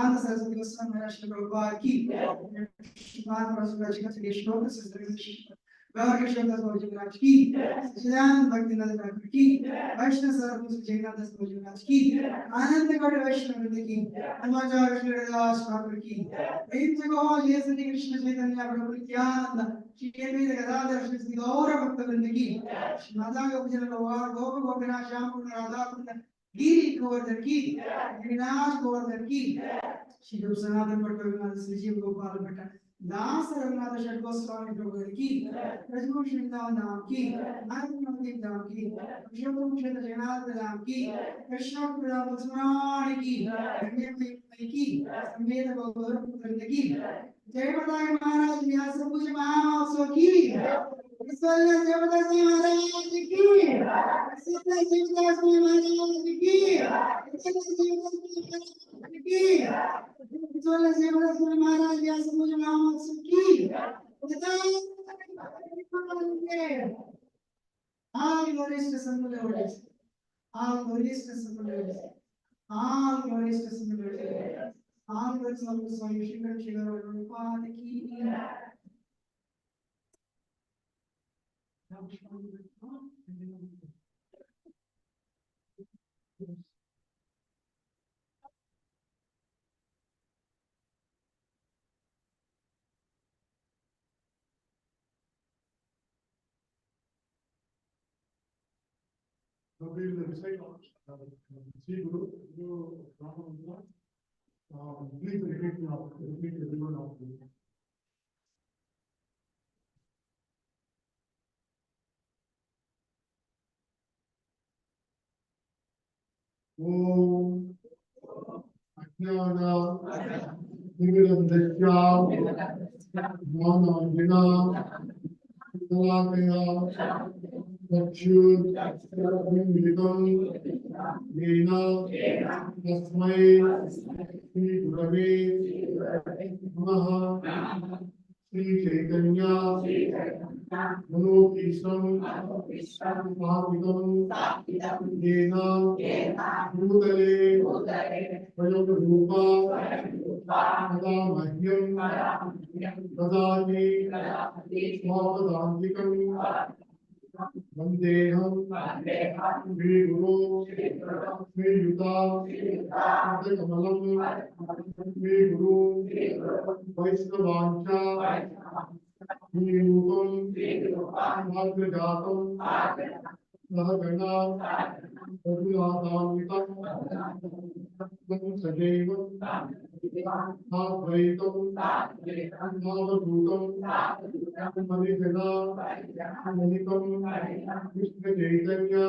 Nanda Saraswati Goswami Maharaj Prabhupada ki Shrimad Prabhupada Ji के श्लोक से गौर के शब्द भोज महाराज की सच्चिदानंद भक्तिनाथ ठाकुर की वैष्णव सर्वभूत जगन्नाथ दास भोज महाराज की आनंद गौड़ वैष्णव वृंद की हनुमान विष्णुदास ठाकुर की प्रेम से कहो जय श्री कृष्ण चैतन्य प्रभु नित्यानंद श्री अद्वैत गदाधर श्री गौर भक्त वृंद की माता गोपजन गौर गोप गोपीनाथ श्याम कुंड राधा कुंड गिरी गोवर्धन की गिरिनाथ गोवर्धन की श्री रूप सनातन भट्ट रघुनाथ श्री जीव गोपाल भट्ट दास रघुनाथ षट गोस्वामी प्रभु की ब्रजभूषण वृंदावन धाम की नागनवदीप धाम की विष्णुपुर क्षेत्र जगन्नाथ धाम की कृष्णपुर धाम बसवाणी की गंगे की समेत गौर वृंद की जय माता महाराज व्यास पूज महामहोत्सव की विश्वल्य देवदास महाराज की सिद्ध शिवदास महाराज की विश्वल्य देवदास महाराज व्यास पूज महामहोत्सव की all glories to Samudra, all glories to Samudra, all glories to Samudra, all glories to Swami Shikar Shikar Prabhupada ki We will recite Sri Guru, please repeat everyone of you. Om Ajnana Niviradhyaya Jnanandina Salakaya Chakshurmilitam Yena Tasmai Shri Gurave Namaha Shri Chaitanya Manokishram Mahapitam Yena Bhutale Vayogrupa Kada Mahyam Kadani Swavadantikam Vandeham Shri Guru Shri Yuta Kamalam Shri Guru Vaisnavancha Shri Rupam Bhagavatam Sahagana Raghunathamitam Sajaivam Advaitam Navadhutam Manijana Manikam Krishna Chaitanya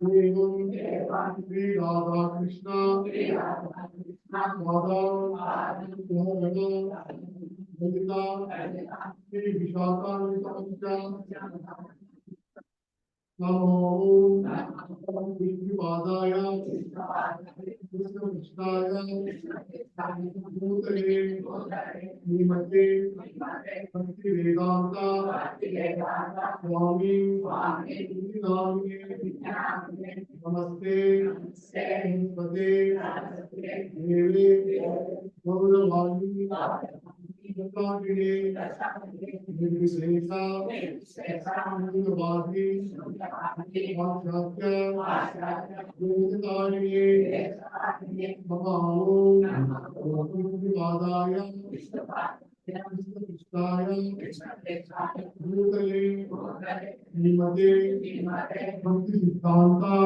Devam Sri Radha Krishna Radha Sahagana Lita Sri Vishaka Namo Vishnupadaya Krishnaya Bhutale Nimate Bhakti Vedanta Swami Namine Namaste Namaste Deve Gauravani Dakshine Nirvishesha Nirvadi Vajratya Vedantariye Namaho Vishnupadaya Krishnaya Bhutale Nimate Bhakti Siddhanta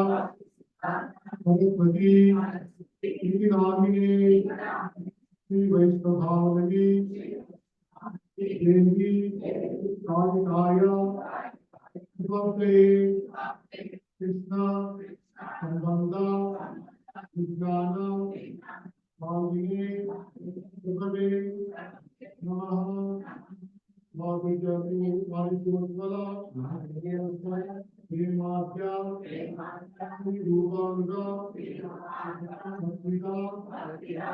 Saraswati Namine Sri Vaishnavavani Devi Karikaya Bhakti Krishna Sambandha Vijnana Bhavine Bhagave Namaha Bhavijyati Varishwala Prematya Sri Rupanga Bhaktita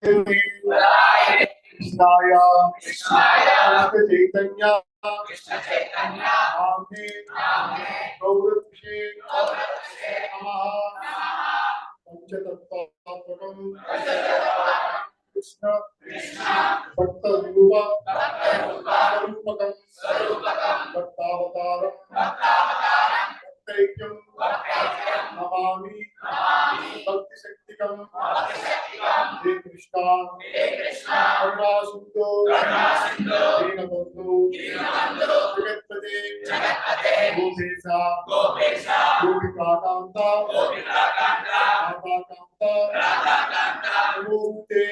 कृष्णाय चैतन्य गौरक्षे नमः पंचतत्त्वात्मकं कृष्ण भक्त स्वरूपकं भक्तावतारं भक्तैक्यं नमामि भक्तिशक्तिकं हे कृष्णा करुणा सिंधु दीनबंधु जगत्पते गोपेशा गोपिकान्ता राधाकान्ता नमोस्ते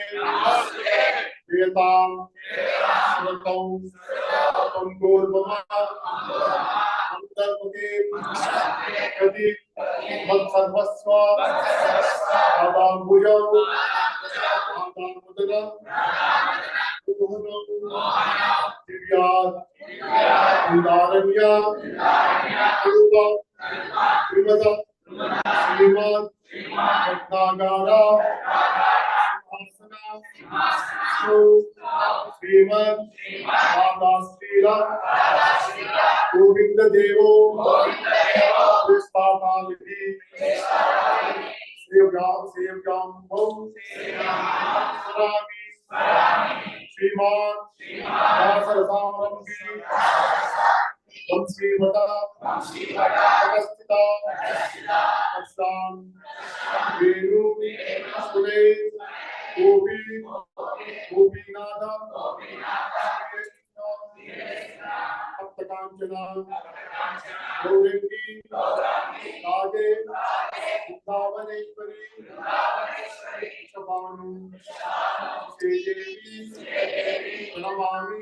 प्रियतां श्रद्धौ संगोर्वमा अंतर्मुखे यदि मत्सर्वस्व आदाम्बुजौ आदामुदनं दिव्यात् उदारण्य श्रीमद श्रीमद रत्नागारा श्रीमद राधा श्रीला गोविंद देवो विधि सेव्याम श्रीमान दासरसामरंगी वंशीवता अगस्तिता अस्तां वेणु सुरे गोपी गोपीनाथ सप्तकांचना गौरंगी राधे वृंदावनेश्वरी शबानु श्रीदेवी नमामि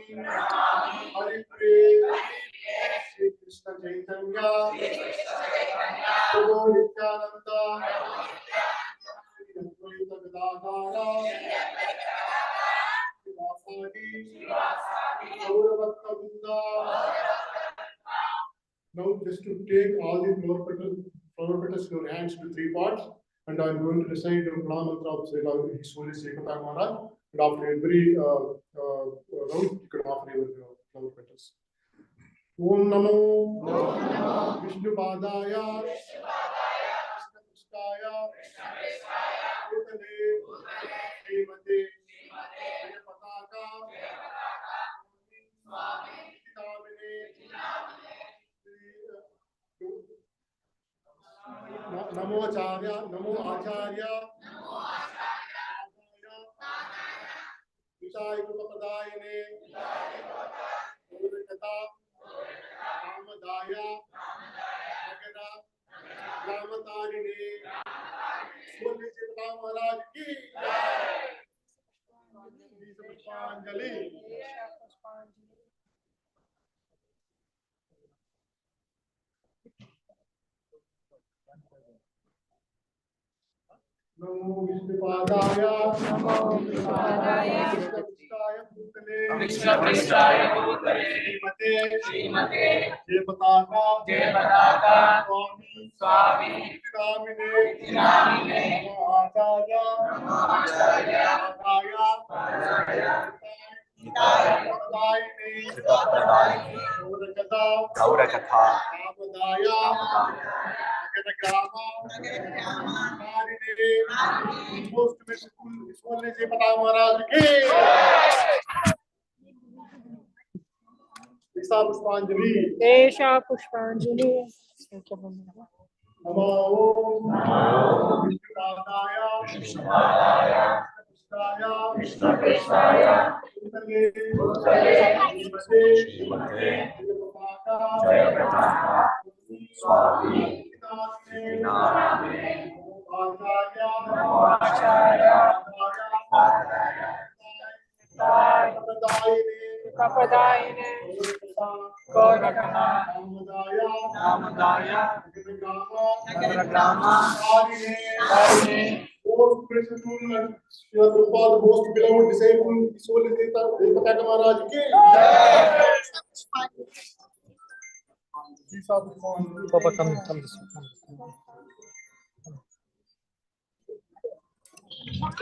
हरिप्रिय श्री कृष्ण चैतन्य प्रभु नित्यानंद अद्वैत Gadadhar गौरभक्तवृंद. Now just to take all the flower petals in your hands to three parts, and I am going to recite the Pranam mantra of His Holiness Ekata Maharaj, and after every round you can offer your flower petals. Om Namo Vishnu Padaya Krishna Bhutale Srimate Pataka Namo Acharya Vishai Kupapadayane Gurukata Ramadaya Nagara Ramatarine Swami Chitra Maharaj ki Pushpanjali. Namo Vishnu Padaya Krishna Prishthaya Bhutale Srimate Jayapataka Swami Namine Acharya Gaurakatha Ramadaya most Maharaj ki Isha Pushpanjali. Desha Pushpanjali. Namo Vishnupadaya Krishna Prishthaya Bhutale Srimate Jayapataka Swami Namine Namo Acharya Kapadayane Gaurakana Namadaya Nagaragrama Harine. Most precious your most beloved disciple, His Holiness Ekata Maharaj ki. Papa, come this way. Stop.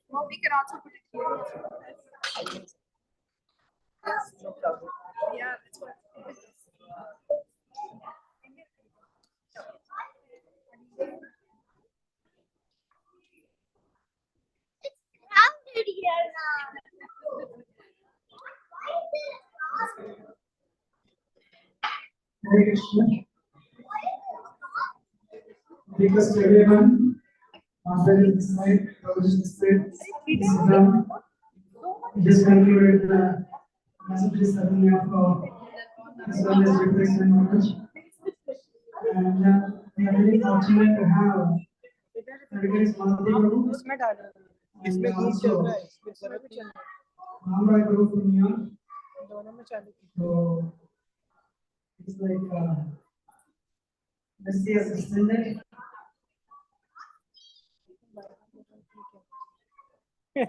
Well, we can also put it here. Yeah, that's what. It's crowded here now. Hare Krishna. Request everyone, after this night, this program, just concluded the messages that we have as well as replacement knowledge. And we are very fortunate to have Haridas Mahadev Guru इसमें डालो and also Ramrai Guru from New York. दोनों में चालू So it's like let's see as extended. I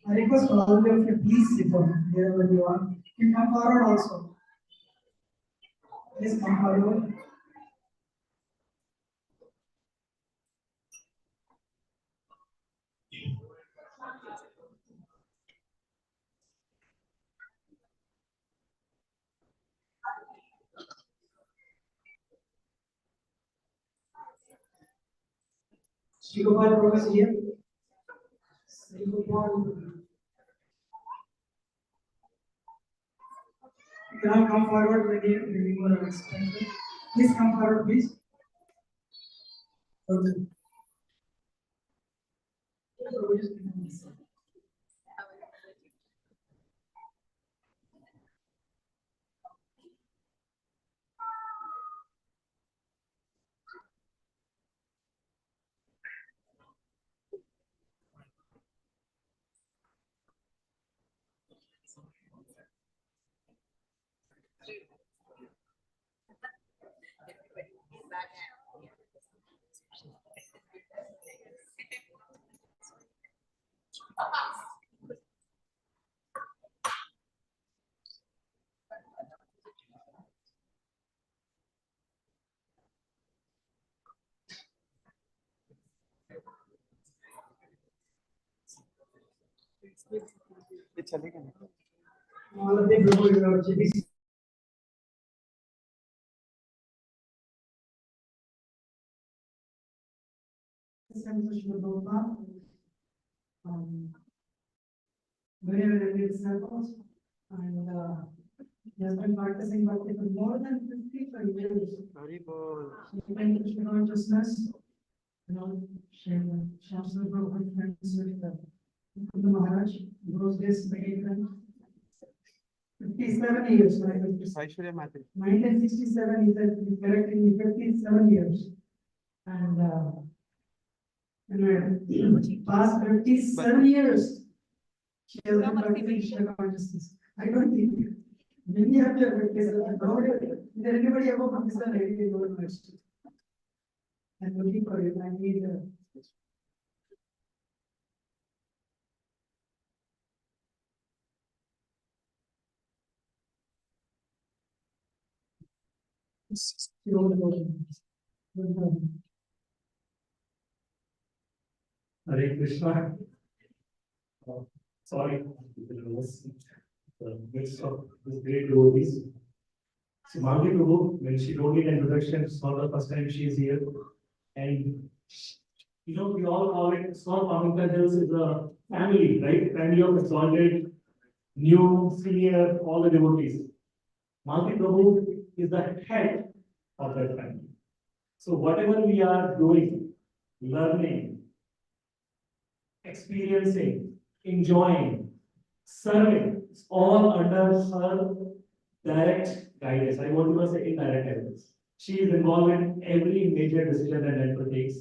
request all of you, please sit down wherever you are. You come forward also. Please come forward. Shri Gopal Prabhu is here. Shri Gopal. You cannot come forward when you are expected. Please come forward, please. Okay. All of the Prabhu, you are JBC. Very, very great circles, and he has been practicing bhakti for more than 55 years. He went to consciousness, Shamsar Prabhu friends with the Maharaj, those days became 57 years, right? 1967, he said, he's correcting me, 57 years. And past 57 years, she has been practicing consciousness. I don't think many of them is there anybody above Pakistan ready to go next? I'm looking for it. I need Hare Krishna. Sorry, the midst of this great devotees. So Malvi Prabhu, when she told me the introduction, it's not the first time she is here. And we all call it small Farmington Hills is a family, right? Family of exalted, new, senior, all the devotees. Malvi Prabhu is the head of that family. So whatever we are doing, learning, experiencing, enjoying, serving, it's all under her direct guidance. I won't even say indirect guidance. She is involved in every major decision that Temple takes,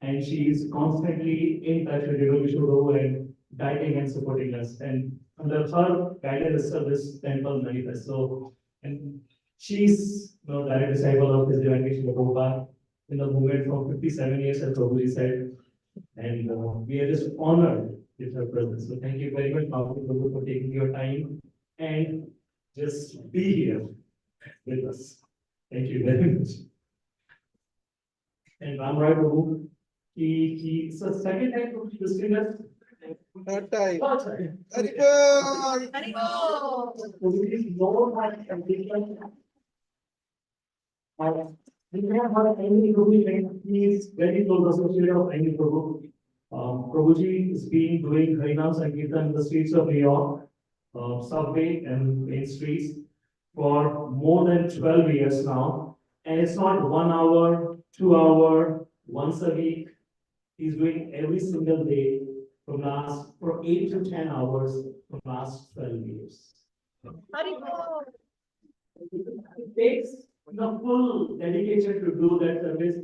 and she is constantly in touch with Vishnu and guiding and supporting us. And under her guidance, this temple manifests. So, and she's direct disciple of His Divinity Srila Prabhupada in the movement from 57 years, as Prabhuji said. And we are just honored with her presence. So thank you very much, Prabhu, for taking your time and just be here with us. Thank you very much. And Ram Rai Prabhu, it's the second time to visiting us. Third time. Third time. Haribol! So it is known as completion. We have heard Aini Prabhu, he is very close associate of Aini Prabhu. Prabhuji has been doing Harinam Sankirtan in the streets of New York, subway and main streets for more than 12 years now. And it's not 1 hour, 2 hour, once a week. He's doing every single day for 8 to 10 hours for last 12 years. It takes the full dedication to do that service.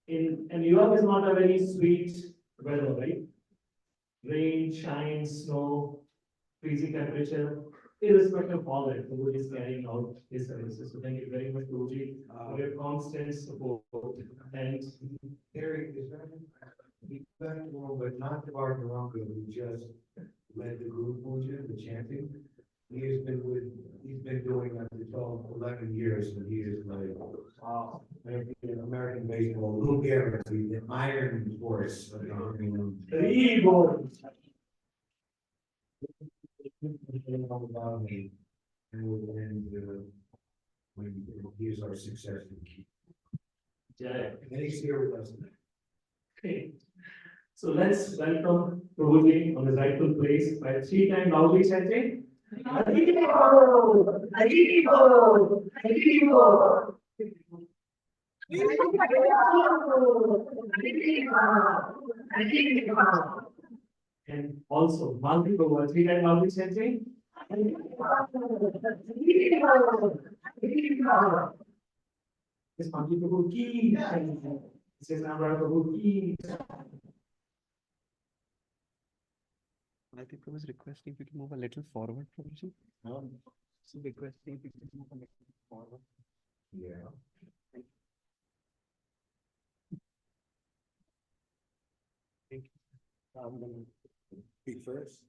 And New York is not a very sweet weather, right? Rain, shine, snow, freezing temperature, irrespective of all that, Prabhuji is carrying out his services. So thank you very much, Prabhuji, for your constant support. And Eric, is that but not the Barbarunga who just led the group puja, the chanting. He's been doing that for 12, 11 years, and he is like, American baseball, Lou Gehrig, the iron horse. When he is our success. yeah. And he's here with us. Okay. So let's welcome Prabhuji on his rightful place by 3 times loudly chanting. Haribol! Haribol! Haribol! And also, Malvi Prabhu, 3 times loudly chanting. This Malvi Prabhu ki. This is Namra Prabhu ki. I think I was requesting if you can move a little forward, Prabhuji. So requesting if you can move a little forward. Yeah. Thank you. I'm gonna Speak first.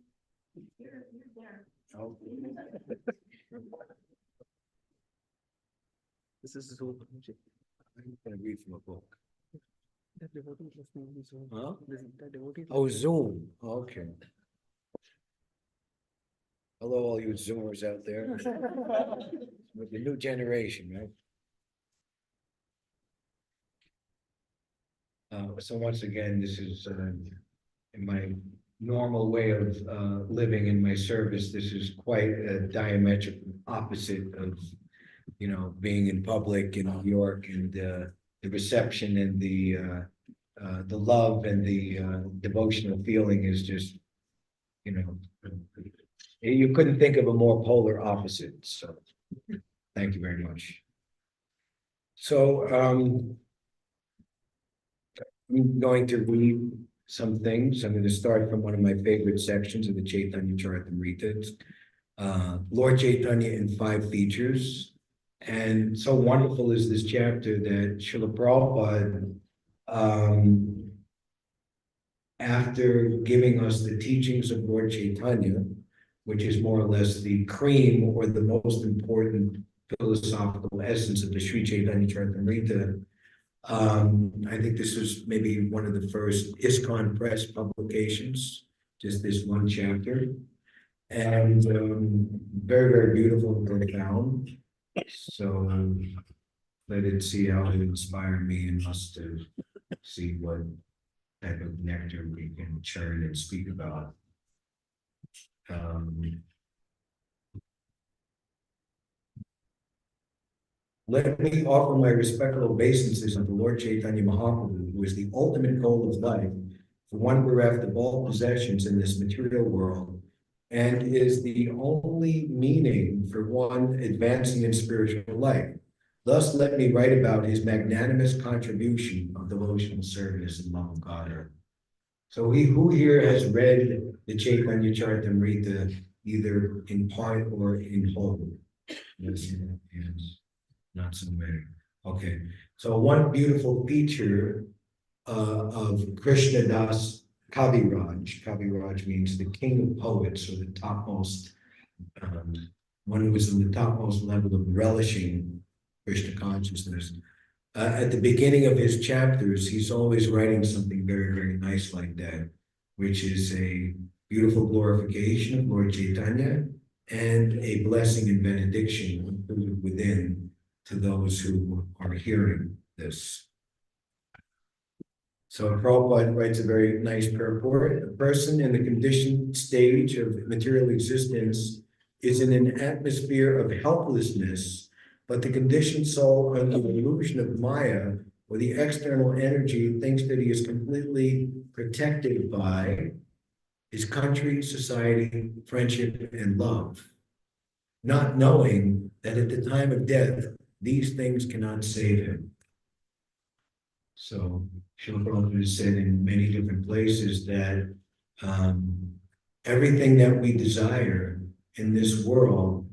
Oh. This is Zoom, Prabhuji. I'm gonna read from a book. The devotee is listening to Zoom. Huh? The devotee. Oh, Zoom, okay. Hello, all you Zoomers out there. With the new generation, right? So once again, this is in my normal way of living in my service. This is quite a diametrical opposite of, being in public in New York, and the reception and the love and the devotional feeling is just, you couldn't think of a more polar opposite. So thank you very much. So I'm going to read some things. I'm going to start from one of my favorite sections of the Chaitanya Charitamrita. Lord Chaitanya in 5 features. And so wonderful is this chapter that Srila Prabhupada, after giving us the teachings of Lord Chaitanya, which is more or less the cream or the most important philosophical essence of the Sri Chaitanya Charitamrita, I think this is maybe one of the first ISKCON press publications, just this one chapter. And very, very beautiful and profound. So let it see how it inspired me and us to see what type of nectar we can churn and speak about. Let me offer my respectful obeisances unto Lord Chaitanya Mahaprabhu, who is the ultimate goal of life for one bereft of all possessions in this material world, and is the only meaning for one advancing in spiritual life. Thus, let me write about his magnanimous contribution of devotional service and love of God. So who here has read the Chaitanya Charitamrita either in part or in whole? Yes. Not so many. Okay, so one beautiful feature of Krishna Das Kaviraj. Kaviraj means the king of poets, or the topmost, one who was in the topmost level of relishing Krishna consciousness. At the beginning of his chapters, he's always writing something very, very nice like that, which is a beautiful glorification of Lord Chaitanya and a blessing and benediction included within to those who are hearing this. So Prabhupada writes a very nice purport. A person in the conditioned stage of material existence is in an atmosphere of helplessness, but the conditioned soul, under the illusion of Maya, or the external energy, thinks that he is completely protected by his country, society, friendship, and love, not knowing that at the time of death, these things cannot save him. So Srila Prabhupada has said in many different places that everything that we desire in this world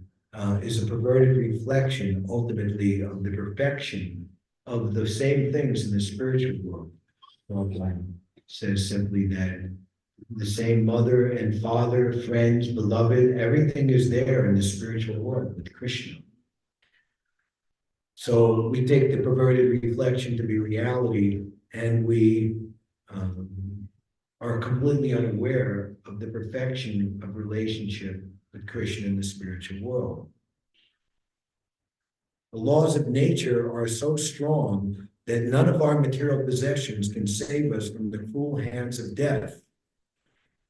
is a perverted reflection, ultimately, of the perfection of the same things in the spiritual world. Prabhupada says simply that the same mother and father, friends, beloved, everything is there in the spiritual world with Krishna. So we take the perverted reflection to be reality, and we are completely unaware of the perfection of relationship with Krishna in the spiritual world. The laws of nature are so strong that none of our material possessions can save us from the cruel hands of death.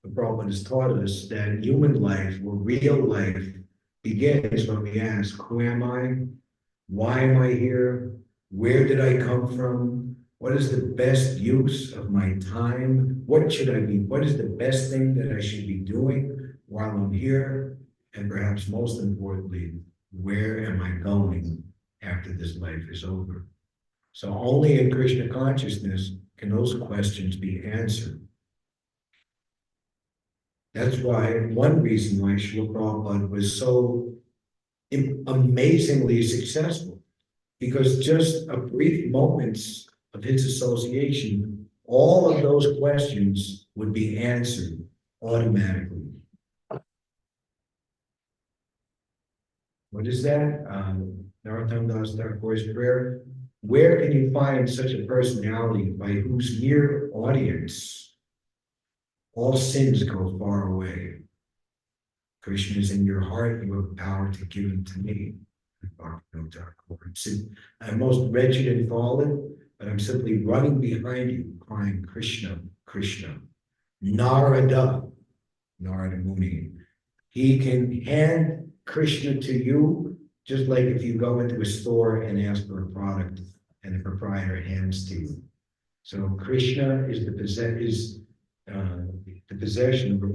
The Prabhupada has taught us that human life, or real life, begins when we ask, who am I? Why am I here? Where did I come from? What is the best use of my time? What should I be? What is the best thing that I should be doing while I'm here? And perhaps most importantly, where am I going after this life is over? So only in Krishna consciousness can those questions be answered. That's why, one reason why Srila Prabhupada was so amazingly successful, because just a brief moments of his association, all of those questions would be answered automatically. What is that? Narottam Das Thakur's prayer. Where can you find such a personality by whose mere audience all sins go far away? Krishna is in your heart, you have power to give it to me. I'm most wretched and fallen, but I'm simply running behind you, crying, Krishna, Krishna. Narada, Narada Muni. He can hand Krishna to you, just like if you go into a store and ask for a product and the proprietor hands to you. So Krishna is the possession of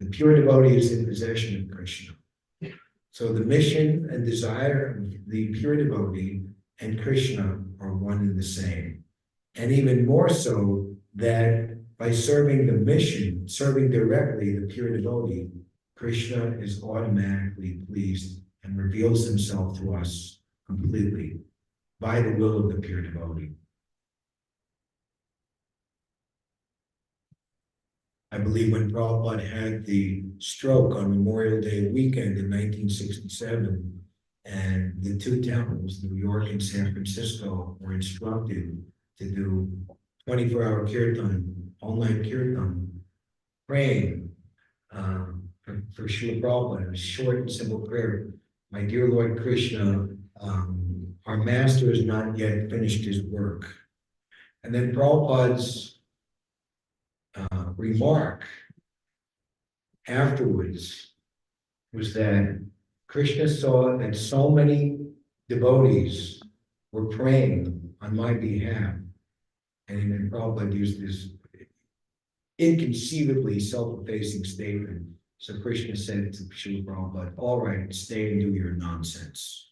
the pure devotee is in possession of Krishna. So the mission and desire of the pure devotee and Krishna are one and the same. And even more so that by serving the mission, serving directly the pure devotee, Krishna is automatically pleased and reveals himself to us completely by the will of the pure devotee. I believe when Prabhupada had the stroke on Memorial Day weekend in 1967, and the two temples, New York and San Francisco, were instructed to do 24-hour kirtan, all-night kirtan, praying for Srila Prabhupada, a short and simple prayer. My dear Lord Krishna, our master has not yet finished his work. And then Prabhupada's remark afterwards was that Krishna saw that so many devotees were praying on my behalf, and then Prabhupada used this inconceivably self-effacing statement. So Krishna said to Srila Prabhupada, all right, stay and do your nonsense.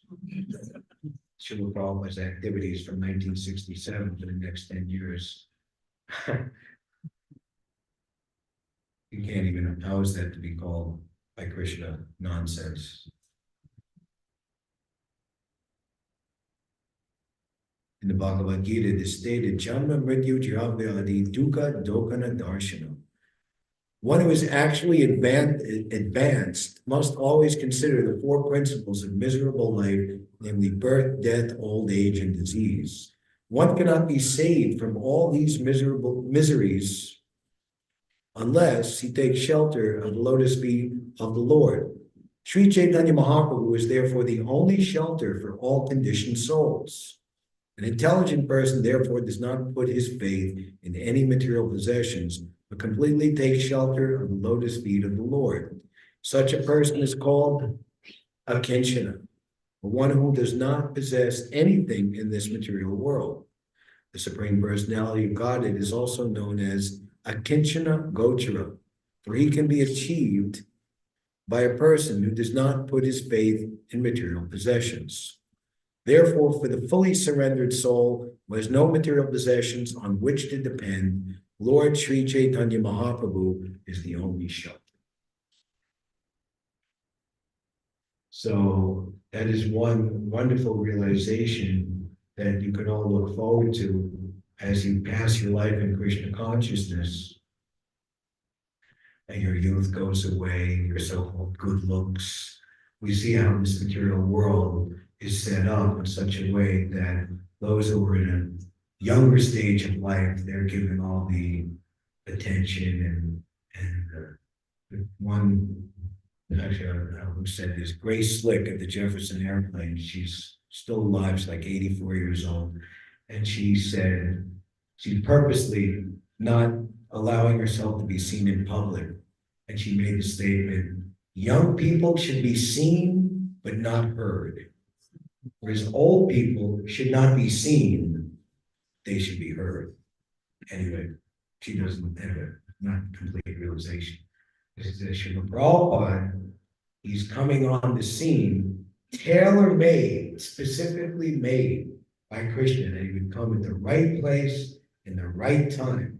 Srila Prabhupada's activities from 1967 for the next 10 years. You can't even, how is that to be called by Krishna nonsense? In the Bhagavad Gita, it is stated, Janma Mrityu Jiravyadi Dukkha Dokana Darshana. One who is actually advanced must always consider the four principles of miserable life, namely birth, death, old age, and disease. One cannot be saved from all these miseries unless he takes shelter of the lotus feet of the Lord. Sri Chaitanya Mahaprabhu is therefore the only shelter for all conditioned souls. An intelligent person therefore does not put his faith in any material possessions, but completely takes shelter of the lotus feet of the Lord. Such a person is called a kinchana, one who does not possess anything in this material world. The Supreme Personality of Godhead is also known as a kinchana gochara, for he can be achieved by a person who does not put his faith in material possessions. Therefore, for the fully surrendered soul who has no material possessions on which to depend, Lord Sri Chaitanya Mahaprabhu is the only shelter. So that is one wonderful realization that you can all look forward to as you pass your life in Krishna consciousness. And your youth goes away, your so-called good looks. We see how this material world is set up in such a way that those who are in a younger stage of life, they're given all the attention and one, actually, I don't know who said this, Grace Slick at the Jefferson Airplane, she's still alive, she's like 84 years old, and she said she's purposely not allowing herself to be seen in public, and she made the statement, young people should be seen but not heard. Whereas old people should not be seen, they should be heard. Anyway, she doesn't have a not complete realization. This is Srila Prabhupada, he's coming on the scene, tailor-made, specifically made by Krishna, that he would come at the right place in the right time.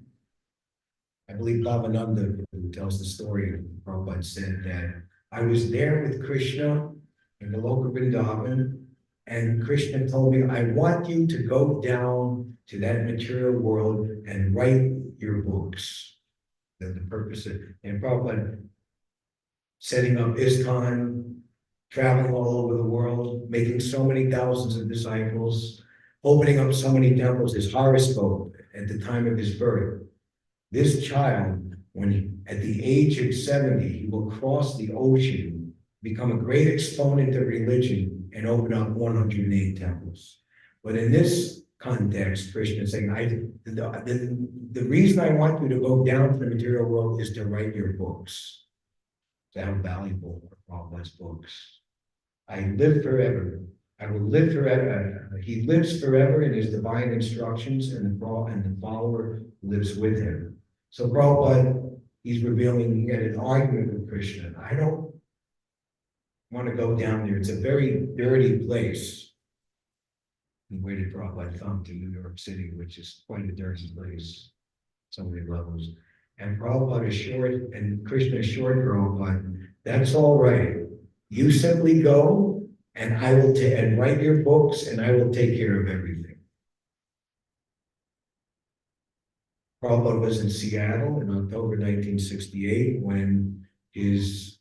I believe Bhavananda, who tells the story, Prabhupada said that I was there with Krishna in the Loka Vrindavan, and Krishna told me, I want you to go down to that material world and write your books. The purpose of, and Prabhupada setting up ISKCON, traveling all over the world, making so many thousands of disciples, opening up so many temples, his horoscope at the time of his birth. This child, when he, at the age of 70, he will cross the ocean, become a great exponent of religion, and open up 108 temples. But in this context, Krishna is saying, the reason I want you to go down to the material world is to write your books. So how valuable are Prabhupada's books. I live forever. I will live forever. He lives forever in his divine instructions, and the follower lives with him. So Prabhupada, he's revealing, he had an argument with Krishna. I don't want to go down there. It's a very dirty place. And where did Prabhupada come to? New York City, which is quite a dirty place, so many levels. And Prabhupada assured, and Krishna assured Prabhupada, that's all right. You simply go, and I will and write your books, and I will take care of everything. Prabhupada was in Seattle in October 1968 when his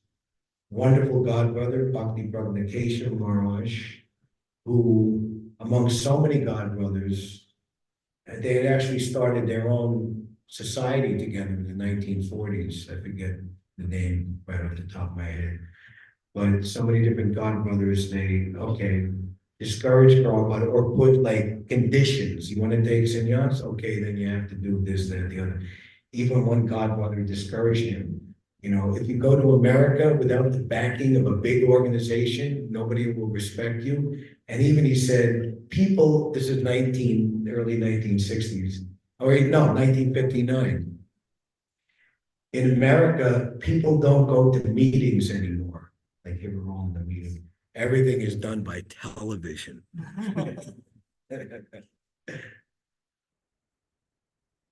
wonderful godbrother, Bhakti Prabhupada Maharaj, who, among so many godbrothers, they had actually started their own society together in the 1940s. I forget the name right off the top of my head. But so many different godbrothers, they, discourage Prabhupada or put like conditions. You want to take sannyas? Okay, then you have to do this, that, the other. Even one godbrother discouraged him. You know, if you go to America without the backing of a big organization, nobody will respect you. And even he said, people, this is early 1960s, or no, 1959. In America, people don't go to meetings anymore. Like here we're all in the meeting. Everything is done by television.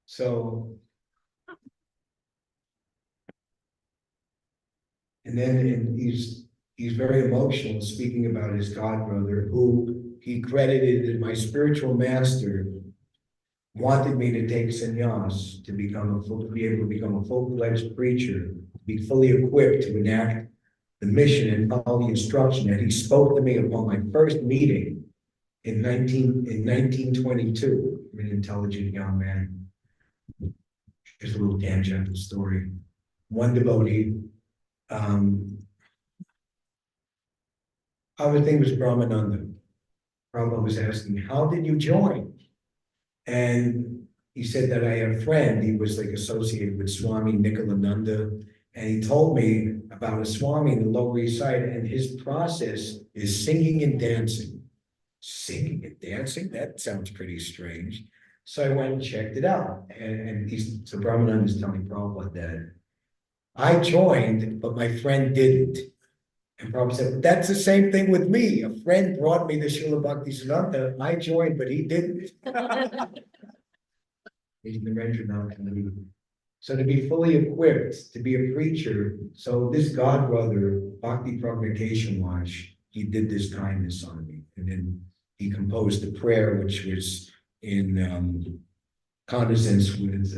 So, and then he's very emotional speaking about his godbrother who he credited that my spiritual master wanted me to take sannyas to be able to become a full-fledged preacher, be fully equipped to enact the mission and follow the instruction that he spoke to me upon my first meeting in 1922. I'm an intelligent young man. Here's a little tangential story. One devotee, I would think it was Brahmananda. Prabhupada was asking, how did you join? And he said that I had a friend, he was like associated with Swami Nikalananda, and he told me about a Swami in the Lower East Side, and his process is singing and dancing. Singing and dancing? That sounds pretty strange. So I went and checked it out. So Brahmananda is telling Prabhupada that I joined, but my friend didn't. And Prabhupada said, that's the same thing with me. A friend brought me to Srila Bhaktisiddhanta. I joined, but he didn't. He's the ranger now. So to be fully equipped, to be a preacher, so this god brother, Bhakti Prabhupada, he did this kindness on me. And then he composed the prayer, which was in condescends with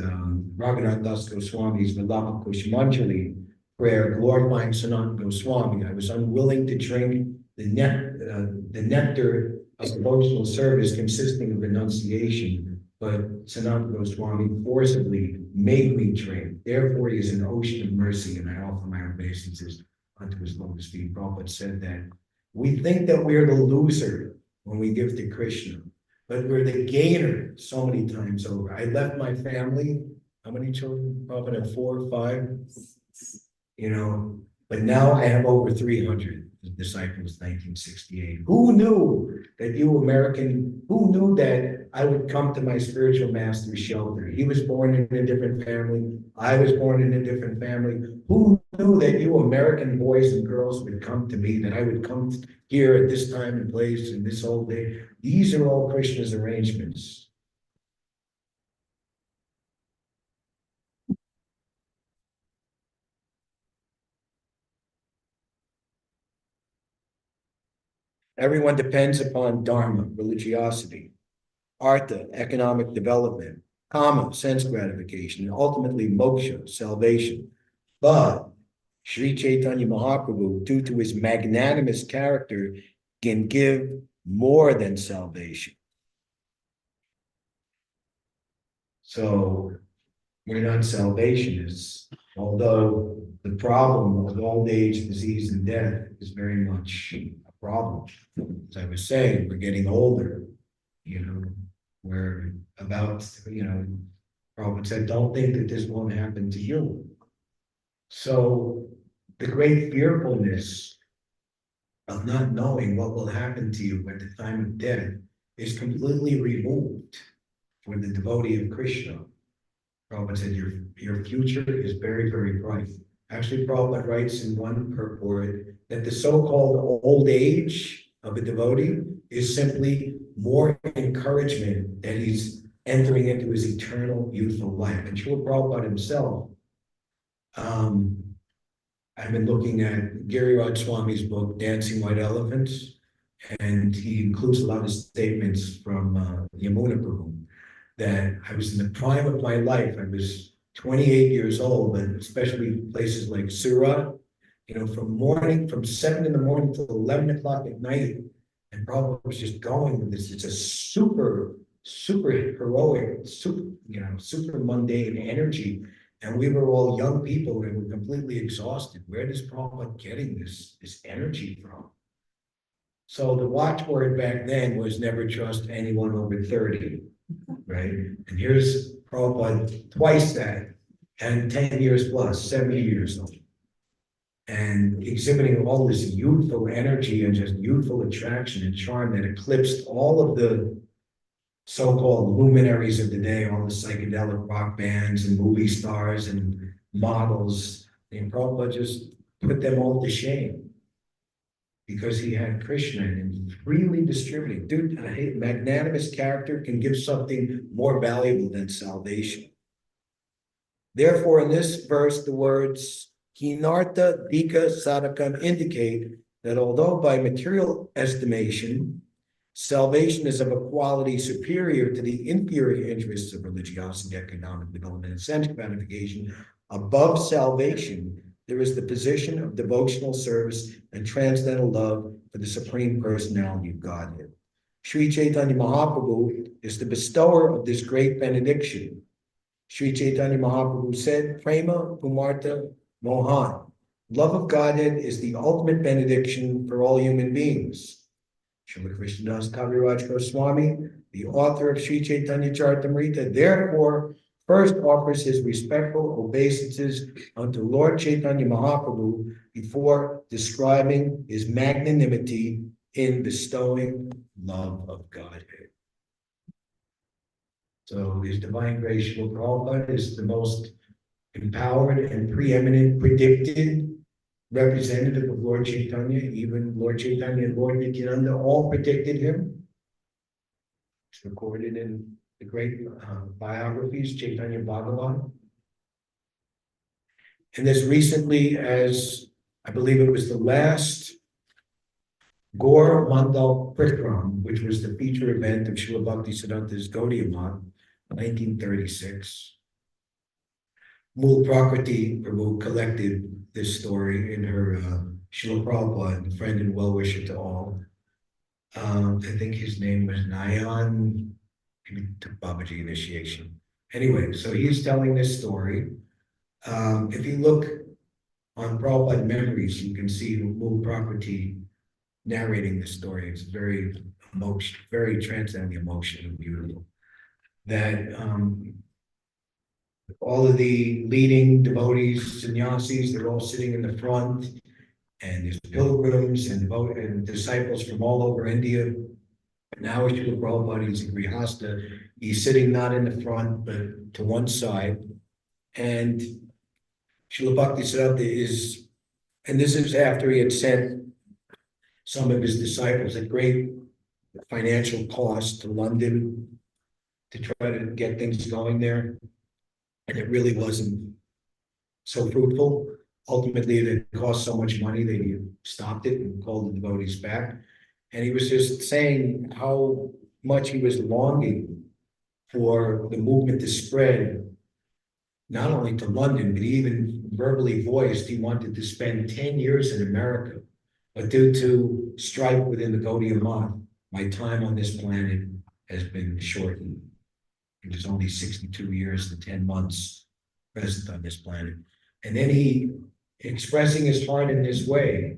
Raghunath Das Goswami's Vilapa Kushmanjali prayer, glorifying Sanatana Goswami. I was unwilling to drink the nectar of devotional service consisting of renunciation, but Sanatana Goswami forcibly made me drink. Therefore, he is an ocean of mercy, and I offer my obeisances unto his lotus feet. Prabhupada said that we think that we're the loser when we give to Krishna, but we're the gainer so many times over. I left my family. How many children? Probably 4 or 5. You know, but now I have over 300 disciples, 1968. Who knew that who knew that I would come to my spiritual master's shelter? He was born in a different family. I was born in a different family. Who knew that you American boys and girls would come to me, that I would come here at this time and place and this whole day? These are all Krishna's arrangements. Everyone depends upon dharma, religiosity, artha, economic development, kama, sense gratification, and ultimately moksha, salvation. But Sri Chaitanya Mahaprabhu, due to his magnanimous character, can give more than salvation. So we're not salvationists, although the problem of old age, disease, and death is very much a problem. As I was saying, we're getting older, we're about, Prabhupada said, don't think that this won't happen to you. So the great fearfulness of not knowing what will happen to you at the time of death is completely removed for the devotee of Krishna. Prabhupada said, your future is very, very bright. Actually, Prabhupada writes in one purport that the so-called old age of a devotee is simply more encouragement that he's entering into his eternal youthful life. And Srila Prabhupada himself, I've been looking at Giriraj Swami's book, Dancing White Elephants, and he includes a lot of statements from Yamuna Prabhu, that I was in the prime of my life. I was 28 years old, but especially places like Surat, from 7 in the morning till 11 o'clock at night. And Prabhupada was just going with this. It's a super heroic, super mundane energy. And we were all young people and we were completely exhausted. Where does Prabhupada getting this energy from? So the watchword back then was never trust anyone over 30, right? And here's Prabhupada twice that, and 10 years plus, 70 years old. And exhibiting all this youthful energy and just youthful attraction and charm that eclipsed all of the so-called luminaries of the day, all the psychedelic rock bands and movie stars and models. And Prabhupada just put them all to shame because he had Krishna and freely distributing. Dude, a magnanimous character can give something more valuable than salvation. Therefore, in this verse, the words Kinartha Dika Sadakam indicate that although by material estimation, Salvation is of a quality superior to the inferior interests of religiosity, economic development, and sense gratification. Above salvation, there is the position of devotional service and transcendental love for the Supreme Personality of Godhead. Sri Chaitanya Mahaprabhu is the bestower of this great benediction. Sri Chaitanya Mahaprabhu said, Prema Pumarta Mohan. Love of Godhead is the ultimate benediction for all human beings. Srila Krishnadas Kaviraj Goswami, the author of Sri Chaitanya Charitamrita, therefore first offers his respectful obeisances unto Lord Chaitanya Mahaprabhu before describing his magnanimity in bestowing love of Godhead. So His Divine Grace Srila Prabhupada is the most empowered and preeminent, predicted representative of Lord Chaitanya. Even Lord Chaitanya and Lord Nityananda all predicted him. It's recorded in the great biographies, Chaitanya Bhagavan. And as recently as, I believe it was the last Gaur Mandal Prikram, which was the feature event of Srila Bhaktisiddhanta's Gaudiya Math, 1936. Mool Prakriti Prabhu collected this story in her Srila Prabhupada, friend and well-wisher to all. I think his name was Nayan, he took Babaji initiation. Anyway, so he's telling this story. If you look on Prabhupada Memories, you can see Mool Prakriti narrating this story. It's very very transcendently emotional and beautiful. That all of the leading devotees, sannyasis, they're all sitting in the front, and there's pilgrims and disciples from all over India. Now Srila Prabhupada is a Grihasta. He's sitting not in the front, but to one side. And Srila Bhaktisiddhanta is, and this is after he had sent some of his disciples at great financial cost to London to try to get things going there. And it really wasn't so fruitful. Ultimately, it cost so much money that he stopped it and called the devotees back. And he was just saying how much he was longing for the movement to spread, not only to London, but he even verbally voiced he wanted to spend 10 years in America. But due to strife within the Gaudiya Math, my time on this planet has been shortened. It was only 62 years and 10 months present on this planet. And then he, expressing his heart in this way,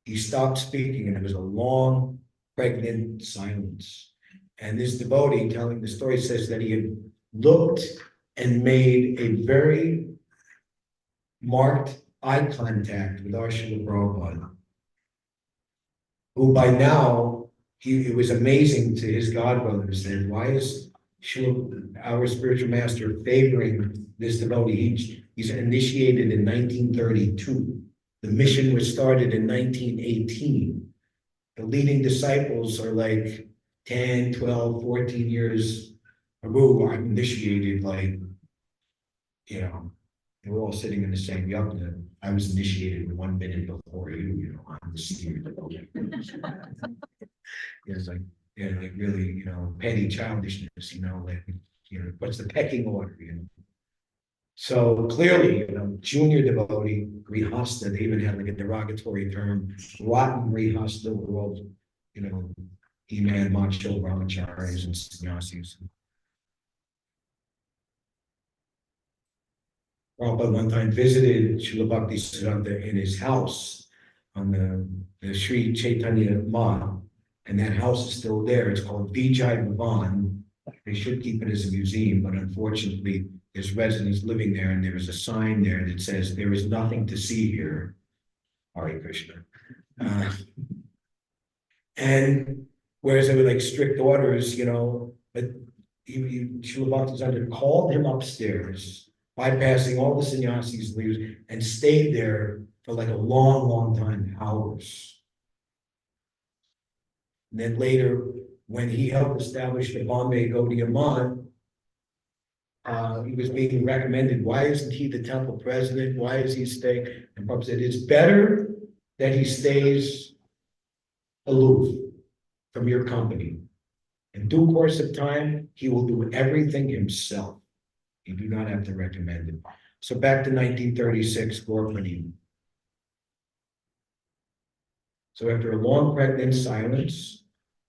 he stopped speaking, and it was a long, pregnant silence. And this devotee telling the story says that he had looked and made a very marked eye contact with our Srila Prabhupada, who by now, it was amazing to his godbrothers that why is our spiritual master favoring this devotee? He's initiated in 1932. The mission was started in 1918. The leading disciples are like 10, 12, 14 years. I'm initiated like, we're all sitting in the same yajna. I was initiated 1 minute before you, I'm the senior devotee. It's like, like really, petty childishness, what's the pecking order, So clearly, junior devotee, Grihasta, they even had like a derogatory term, rotten Grihasta, were all, He-Man, macho, brahmacharis, and sannyasis. Prabhupada one time visited Srila Bhaktisiddhanta in his house on the Sri Chaitanya Math, and that house is still there. It's called Vijay Bhavan. They should keep it as a museum, but unfortunately, there's residents living there, and there is a sign there that says, "There is nothing to see here." Hare Krishna. And whereas there were like strict orders, but Srila Bhaktisiddhanta called him upstairs, bypassing all the sannyasis, leaders, and stayed there for like a long, long time, hours. And then later, when he helped establish the Bombay Gaudiya Math, he was being recommended, why isn't he the temple president? Why is he staying? And Prabhupada said, it's better that he stays aloof from your company. In due course of time, he will do everything himself. You do not have to recommend it. So back to 1936, Gorpani. So after a long pregnant silence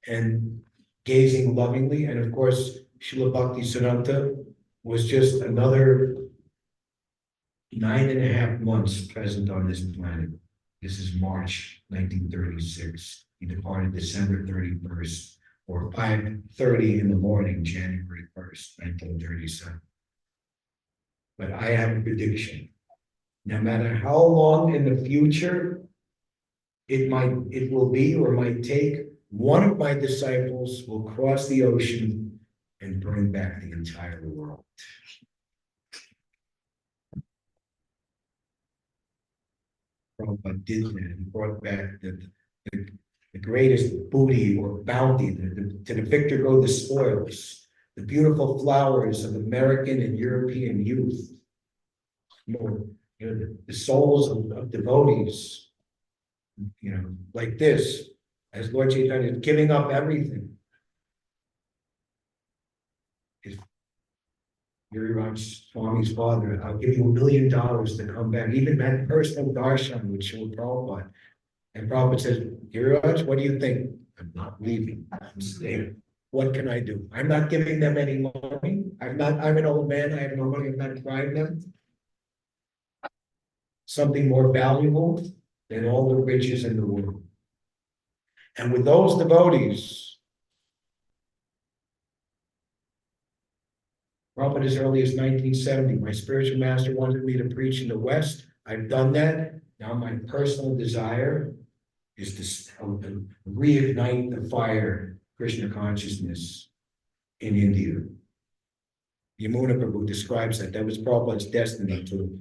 and gazing lovingly, and of course, Srila Bhakti Siddhanta was just another 9.5 months present on this planet. This is March 1936. He departed December 31st or 5:30 in the morning, January 1st, 1937. But I have a prediction. No matter how long in the future it will be or might take, one of my disciples will cross the ocean and bring back the entire world. Prabhupada did that and brought back the greatest booty or bounty. To the victor go the spoils, the beautiful flowers of American and European youth. The souls of devotees, like this, as Lord Chaitanya is giving up everything. If Giriraj Swami's father, I'll give you $1 million to come back, even that personal darshan with Srila Prabhupada. And Prabhupada says, Giriraj, what do you think? I'm not leaving. I'm staying. What can I do? I'm not giving them any money. I'm an old man. I have no money. I'm not trying them. Something more valuable than all the riches in the world. And with those devotees, Prabhupada as early as 1970, my spiritual master wanted me to preach in the West. I've done that. Now my personal desire is to reignite the fire, Krishna consciousness in India. Yamuna Prabhu describes that. That was Prabhupada's destiny to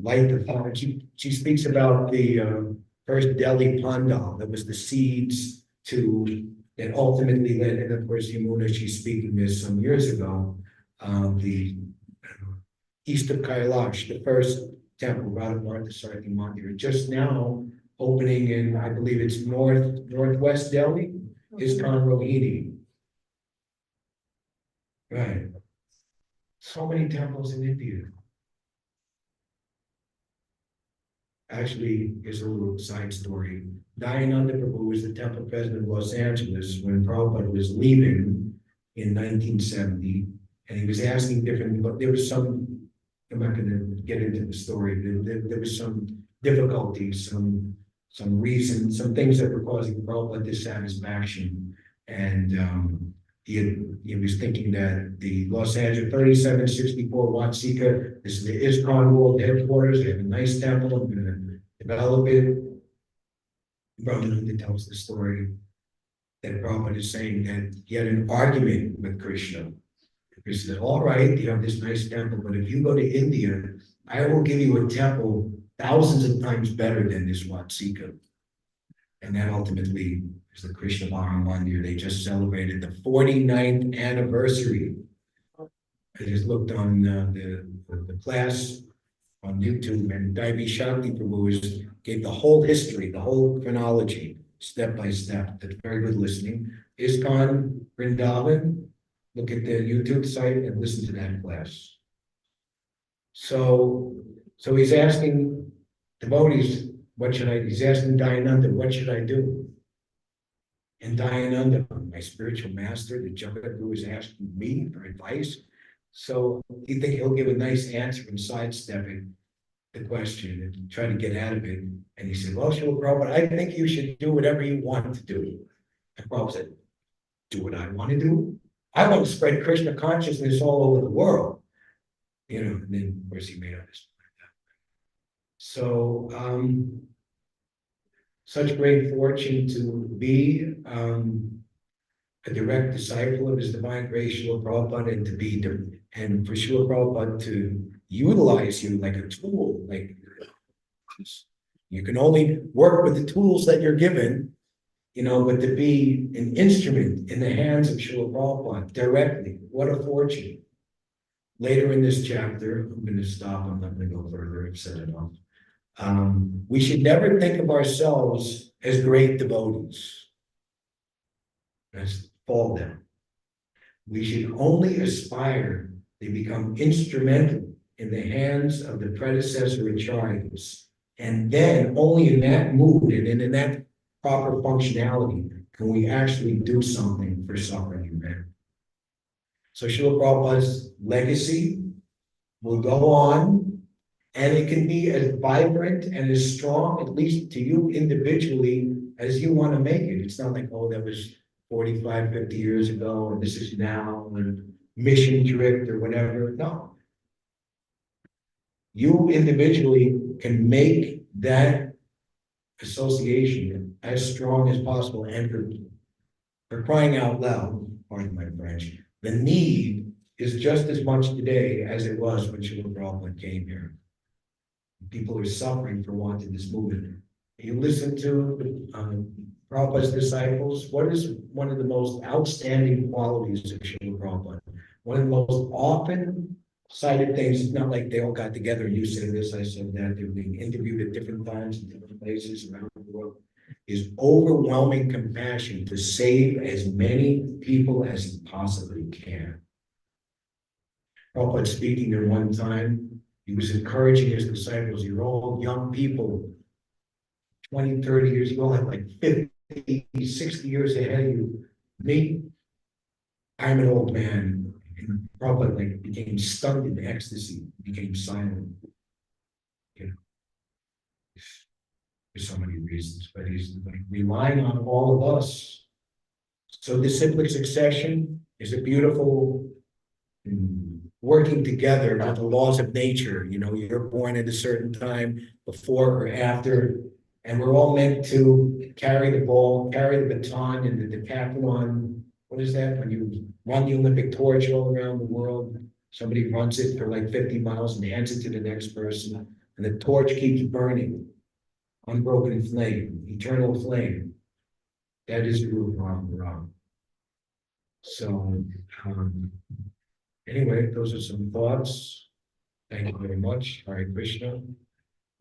light the fire. She speaks about the first Delhi Pandal. That was the seeds that ultimately led. And of course, Yamuna, she's speaking this some years ago. The east of Kailash, the first temple, Radha Parthasarathi Mandir, just now opening in, I believe it's northwest Delhi, ISKCON Rohini. Right. So many temples in India. Actually, here's a little side story. Dayananda Prabhu was the temple president of Los Angeles when Prabhupada was leaving in 1970, and he was asking but there was some, I'm not going to get into the story, there was some difficulties, some reasons, some things that were causing Prabhupada dissatisfaction, and he was thinking that the Los Angeles 3764 Watsika, this is the ISKCON World Headquarters. They have a nice temple. I'm going to develop it. Brahmananda tells the story that Prabhupada is saying that he had an argument with Krishna. He said, all right, you have this nice temple, but if you go to India, I will give you a temple thousands of times better than this Watsika. And that ultimately is the Krishna Mandir. They just celebrated the 49th anniversary. I just looked on the class on YouTube, and Daivi Shakti Prabhu gave the whole history, the whole chronology, step by step. That's very good listening. ISKCON Vrindavan, look at the YouTube site and listen to that class. So he's asking devotees, he's asking Dayananda, what should I do? And Dayananda, my spiritual master, the Jagadguru, is asking me for advice. So you think he'll give a nice answer and sidestepping the question and try to get out of it. And he said, well, Srila Prabhupada, I think you should do whatever you want to do. And Prabhupada said, do what I want to do? I want to spread Krishna consciousness all over the world. And then of course he made up his mind. So such great fortune to be a direct disciple of His Divine Grace, Srila Prabhupada, and for Srila Prabhupada to utilize you like a tool. Like you can only work with the tools that you're given, but to be an instrument in the hands of Srila Prabhupada directly, what a fortune. Later in this chapter, I'm going to stop. I'm not going to go further. I've said enough. We should never think of ourselves as great devotees. Let's fall down. We should only aspire to become instrumental in the hands of the predecessor acharyas. And then only in that mood and in that proper functionality can we actually do something for suffering humanity. So Srila Prabhupada's legacy will go on, and it can be as vibrant and as strong, at least to you individually, as you want to make it. It's not like, oh, that was 45, 50 years ago, and this is now, and mission drift or whatever. No. You individually can make that association as strong as possible, and for crying out loud, pardon my French, the need is just as much today as it was when Srila Prabhupada came here. People are suffering for wanting this movement. You listen to Prabhupada's disciples, what is one of the most outstanding qualities of Srila Prabhupada? One of the most often cited things, it's not like they all got together and you said this, I said that, they were being interviewed at different times in different places around the world, is overwhelming compassion to save as many people as he possibly can. Prabhupada speaking there one time, he was encouraging his disciples, you're all young people, 20, 30 years, you all have like 50, 60 years ahead of you. Me, I'm an old man. And Prabhupada like became stunned in ecstasy, became silent. You know, there's so many reasons, but he's like relying on all of us. So disciplic succession is a beautiful working together with the laws of nature. You know, you're born at a certain time, before or after, and we're all meant to carry the ball, carry the baton in the decathlon. What is that? When you run the Olympic torch all around the world, somebody runs it for like 50 miles and hands it to the next person, and the torch keeps burning. Unbroken flame, eternal flame. That is Guru Paramparā. So, anyway, those are some thoughts. Thank you very much. Hare Krishna.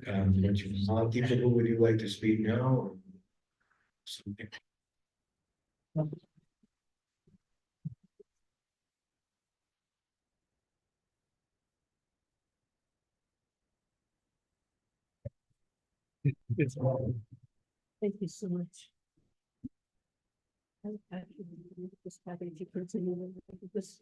People, would you like to speak now? Thank you so much. I'm just happy to continue with this.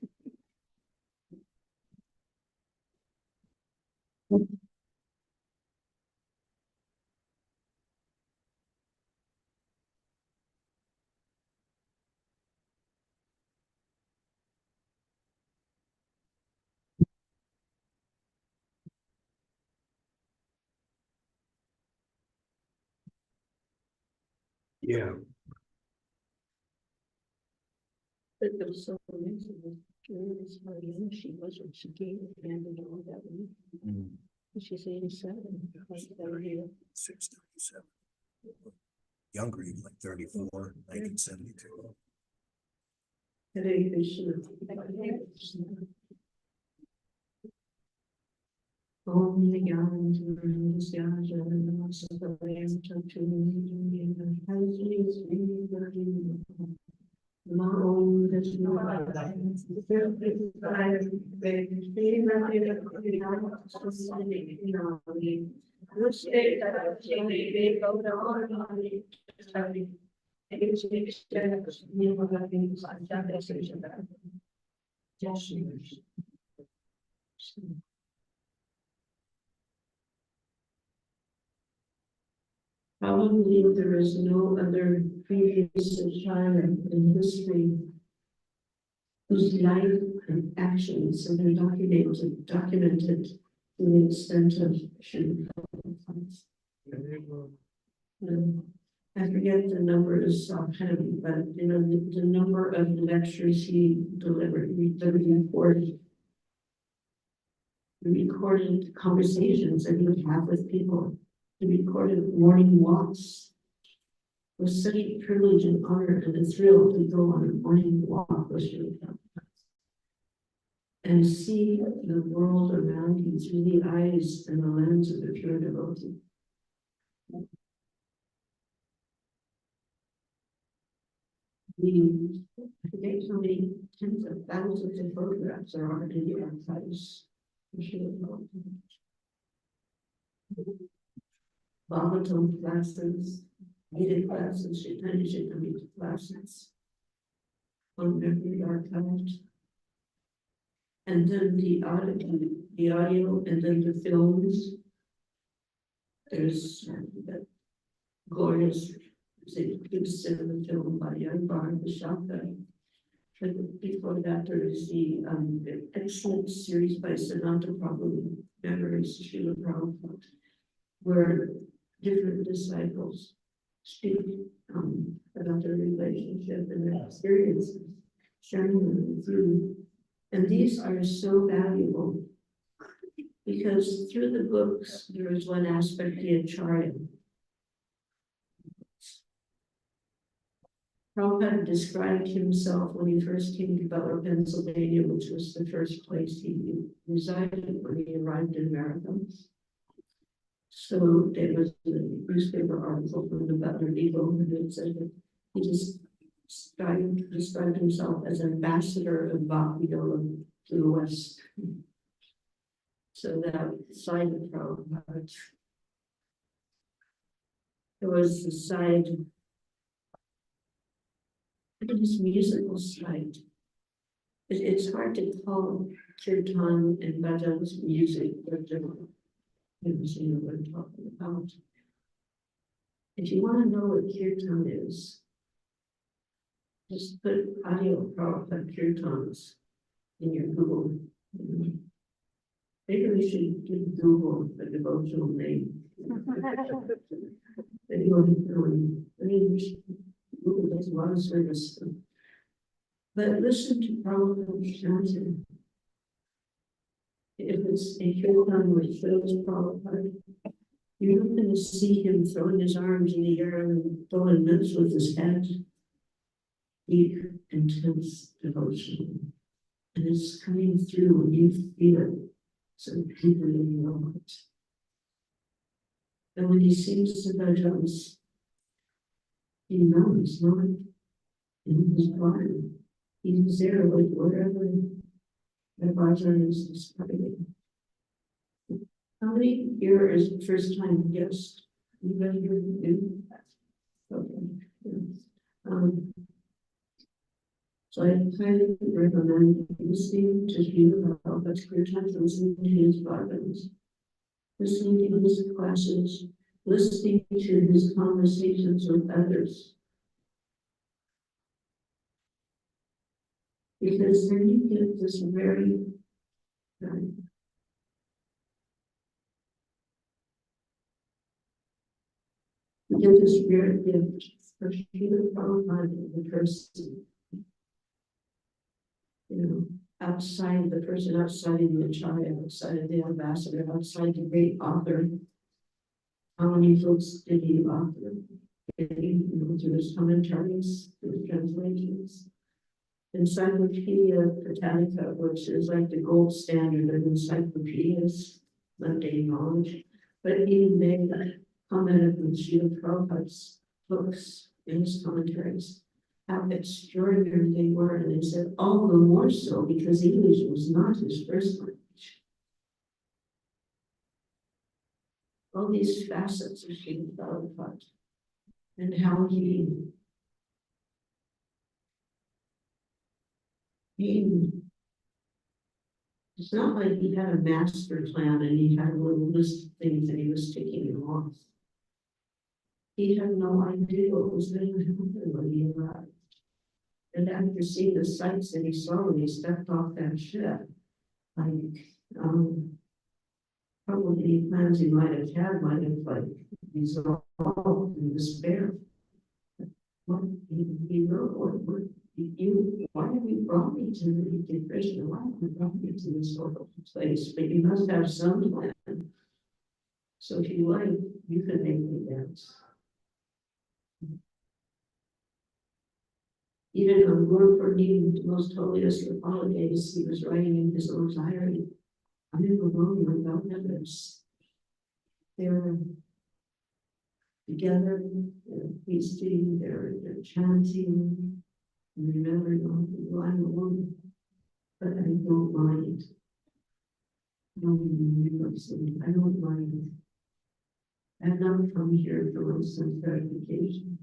Yeah. But it was so amazing. Curious how young she was when she gave it and all that. She's 87. 637. Younger, even like 34, 1972. Hare Krishna. Om Nigam Probably there is no other previous acharya in history whose life and actions have been documented to the extent of Srila Prabhupada. I forget the numbers offhand, but you know the number of lectures he delivered, the recorded conversations that he would have with people. The recorded morning walks. It was such a privilege and honor and a thrill to go on a morning walk with Srila Prabhupada and see the world around you through the eyes and the lens of a pure devotee. I forget how many tens of thousands of photographs there are in the archives. You should have known. Volatile classes, needed classes, Chaitanya classes. On memory archived. And then the audio, and then the films. There's that glorious, good cinema film by young Bar the shotgun. But before that, there is the excellent series by Sananta Prabhu, Memories of Srila Prabhupada, where different disciples speak about their relationship and their experiences, sharing them with you. And these are so valuable because through the books, there is one aspect, the acharya. Prabhupada described himself when he first came to Butler, Pennsylvania, which was the first place he resided when he arrived in America. So there was a newspaper article from the Butler Eagle that said that he just described himself as ambassador of Bhakti to the West. So that side of Prabhupada. There was the side, this musical side. It's hard to call kirtan and bhajans music, but you know what I'm talking about. If you want to know what kirtan is, just put audio Prabhupada kirtans in your Google. Maybe we should give Google a devotional name. Google does a lot of service. But listen to Prabhupada chanting. If it's a kirtan which shows Prabhupada, you're not going to see him throwing his arms in the air and throwing mints with his head. Deep, intense devotion. And it's coming through and you feel it so deeply in your heart. And when he sings the bhajans, he knows he's not in his body. He's there, like wherever the bhajan is describing. How many here is the first time guest? Anybody here new? Okay. Yes. So I highly recommend listening to Srila Prabhupada's kirtans, listening to his bhajans, listening to his classes, listening to his conversations with others. Because then you get this very you get this rare gift for Srila Prabhupada, the person. You know, outside the person, outside of the acharya, outside of the ambassador, outside the great author. How many folks did he author? Through his commentaries, through his translations. Encyclopedia Britannica, which is like the gold standard of encyclopedias, mundane knowledge, but he made commented on Srila Prabhupada's books in his commentaries. How extraordinary they were, and they said all the more so because English was not his first language. All these facets of Srila Prabhupada and how he it's not like he had a master plan and he had a little list of things that he was ticking off. He had no idea what was going to happen when he arrived. And after seeing the sights that he saw when he stepped off that ship, probably any plans he might have had might have dissolved in despair. What he wrote, why have you brought me to Krishna? Why have you brought me to this horrible place? But you must have some plan. So if you like, you can make me dance. Even on Lord Purnima, the most holiest of holidays, he was writing in his own diary, I'm in the wrong without evidence. There together, they're feasting, they're chanting, and remembering all the people I'm alone, but I don't mind. I don't mind. I've not come here for some gratification.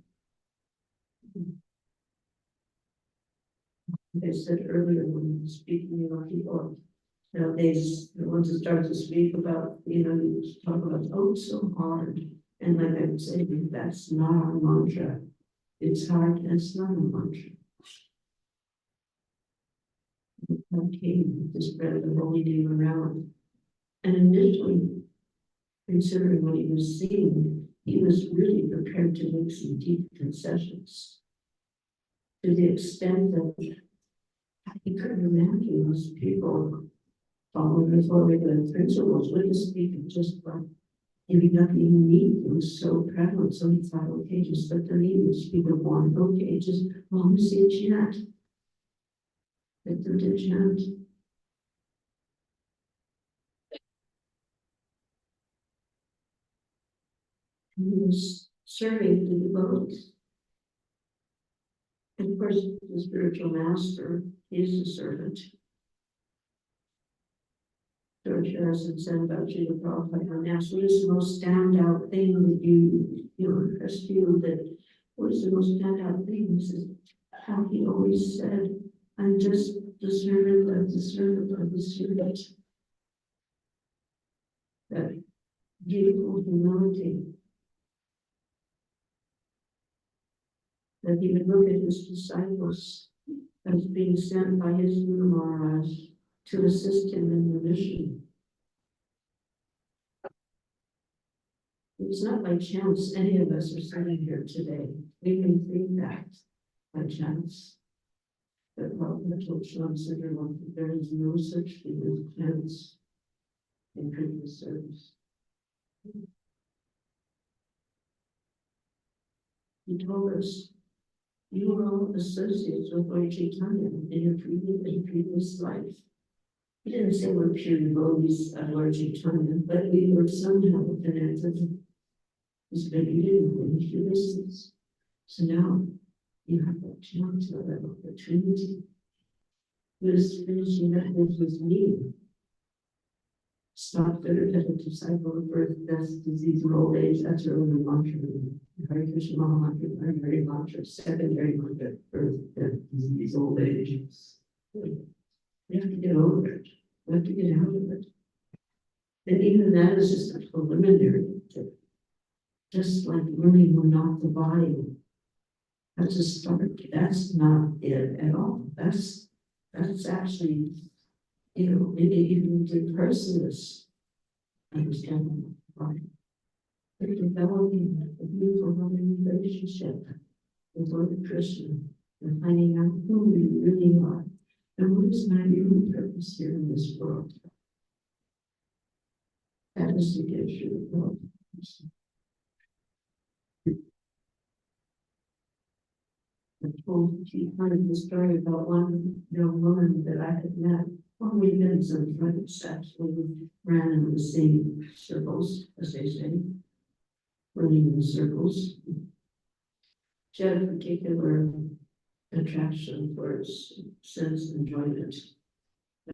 I said earlier when speaking about people, nowadays, they want to start to speak about, you talk about, oh, it's so hard. And like I would say, that's not our mantra. It's hard, and it's not a mantra. Okay, to spread the holy name around. And initially, considering what he was seeing, he was really prepared to make some deep concessions. To the extent that he couldn't imagine those people following the four regular principles would just speak of just like giving up eating meat. It was so prevalent, so he thought, okay, just let them eat, speak of one, okay, just well, let me see a chant. Let them do chant. He was serving the devotees. And of course, the spiritual master is a servant. George Harrison said about Srila Prabhupada when asked, what is the most standout thing that impressed you, that what is the most standout thing? He says, how he always said, I'm just the servant of the servant of the servant. That beautiful humility. That he would look at his disciples as being sent by his Guru Maharaj to assist him in the mission. It's not by chance any of us are sitting here today. We may think that by chance. But Prabhupada told Sri Sundaram that there is no such thing as chance in Krishna service. He told us, you were all associates with Lord Chaitanya in your previous life. He didn't say we're pure devotees of Lord Chaitanya, but we were somehow connected. He said, you didn't finish your business. So now you have that chance, that opportunity. Who is finishing that business with me? Stop bitter as a disciple of birth, death, disease, and old age. That's your only mantra. Hare Krishna Maha Mantra, primary mantra, secondary mantra, birth, death, disease, old age. You have to get over it. You have to get out of it. And even that is just a preliminary. Just like learning we're not the body. That's a start. That's not it at all. That's actually, even the person's understanding of life. They're developing a beautiful loving relationship with Lord Krishna and finding out who we really are and what is my real purpose here in this world. That is to get through the world. I told you kind of the story about one young woman that I had met. Well, we've been some friends actually. We ran in the same circles, as they say, running in circles. She had a particular attraction towards sense enjoyment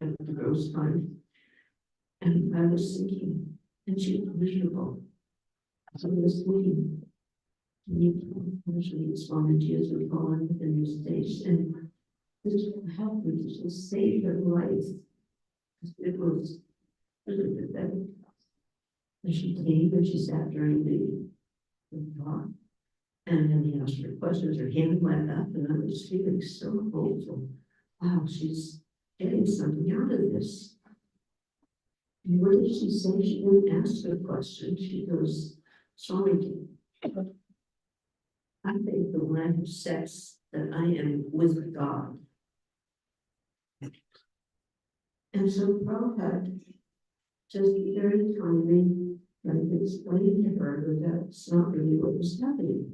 at the gross time. And I was thinking, and she was miserable. So I was thinking, usually it's volunteers would fall in within the stage, and this will help me, this will save her life. It was really pathetic. And she came and she sat during the talk, and then he asked her questions, her hand went up, and I was feeling so hopeful. Wow, she's getting something out of this. And what did she say? She didn't ask her question. She goes, Swamiji, I think that when I have sex, that I am with God. And so Prabhupada just very kindly tried to explain to her that that's not really what was happening.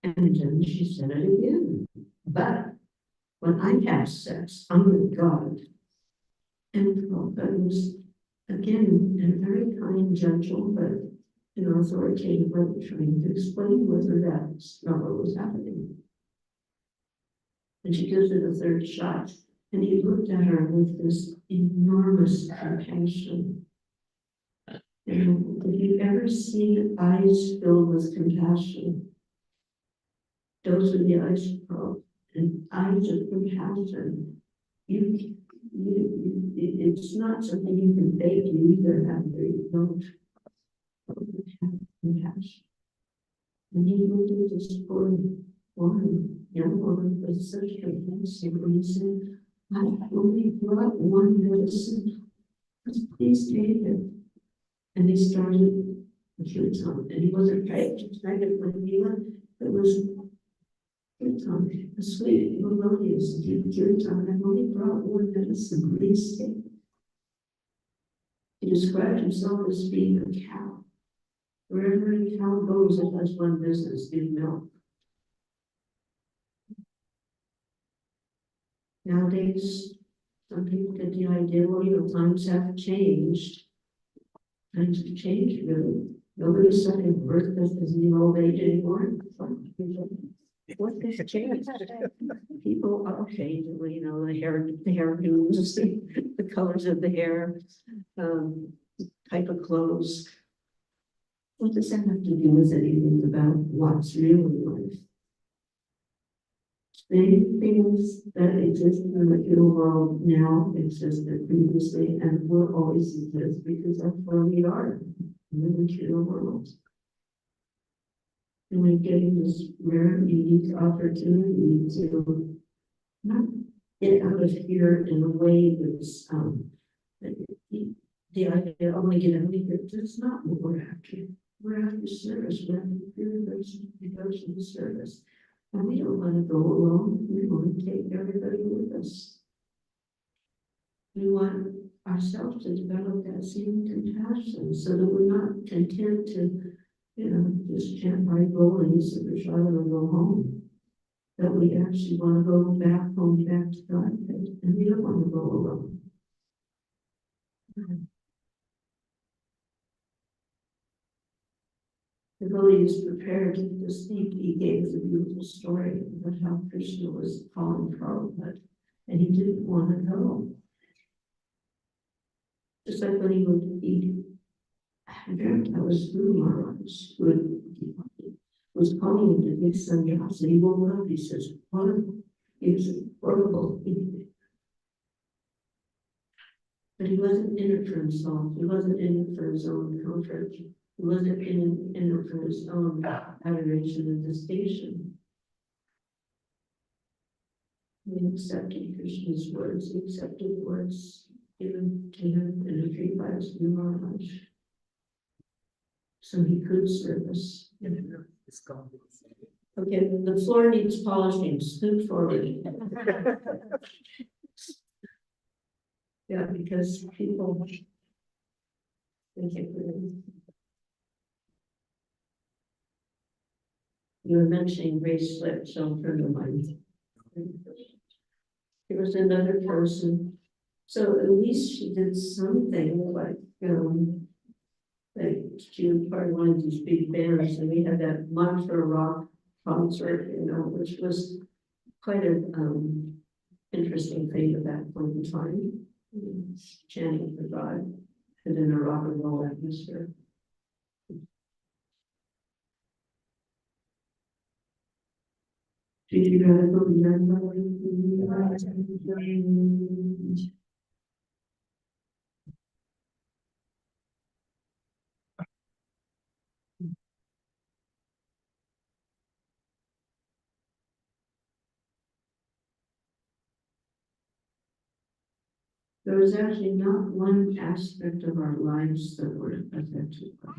And then she said it again. But when I have sex, I'm with God. And Prabhupada was again, a very kind, gentle, but an authoritative way, trying to explain whether that's not what was happening. And she gives it a third shot, and he looked at her with this enormous compassion. And have you ever seen eyes filled with compassion? Those are the eyes of God, and eyes of compassion. It's not something you can fake. You either have it or you don't. Have compassion. And he looked at this poor woman, young woman, with such compassion, and he said, "I only brought one medicine. Please take it." And he started kirtan, and he wasn't trying to try to play Mila. It was kirtan, a sweet, melodious, deep kirtan. "I've only brought one medicine, please take it." He described himself as being a cow. Wherever a cow goes, it has one business, give milk. Nowadays, some people get the idea, well, times have changed. Times have changed, really. Nobody's second birth is in old age anymore. What has changed? People are changing, the hairdos, the colors of the hair, type of clothes. What does that have to do with anything about what's really life? Many things that exist in the material world now existed previously and will always exist because that's where we are in the material world. And we're getting this rare, unique opportunity to not get out of here in a way that's the idea, I want to get out of here. That's not what we're after. We're after service. We're after pure devotion to service. And we don't want to go alone. We want to take everybody with us. We want ourselves to develop that same compassion so that we're not content to, just chant by rolling, sit or shut and go home. That we actually want to go back home, back to God, and we don't want to go alone. The devotee is prepared to speak. He gave us a beautiful story about how Krishna was calling Prabhupada, and he didn't want to go. Just like when he would eat, I dreamt I was Guru Maharaj, who was calling him to be sannyas, and he woke up, he says, horrible. He was horrible. But he wasn't in it for himself. He wasn't in it for his own comfort. He wasn't in it for his own adoration and distinction. He accepted Krishna's words. He accepted words given to him in a tree by his Guru Maharaj. So he could service. Okay, the floor needs polishing. Scoot forward. Yeah, because people think it really. You were mentioning Grace Slip, so a friend of mine. There was another person. So at least she did something like she was part of one of these big bands, and we had that mantra rock concert, which was quite an interesting thing at that point in time. Chanting for God and in a rock and roll atmosphere. Did you have a There was actually not one aspect of our lives that were affected by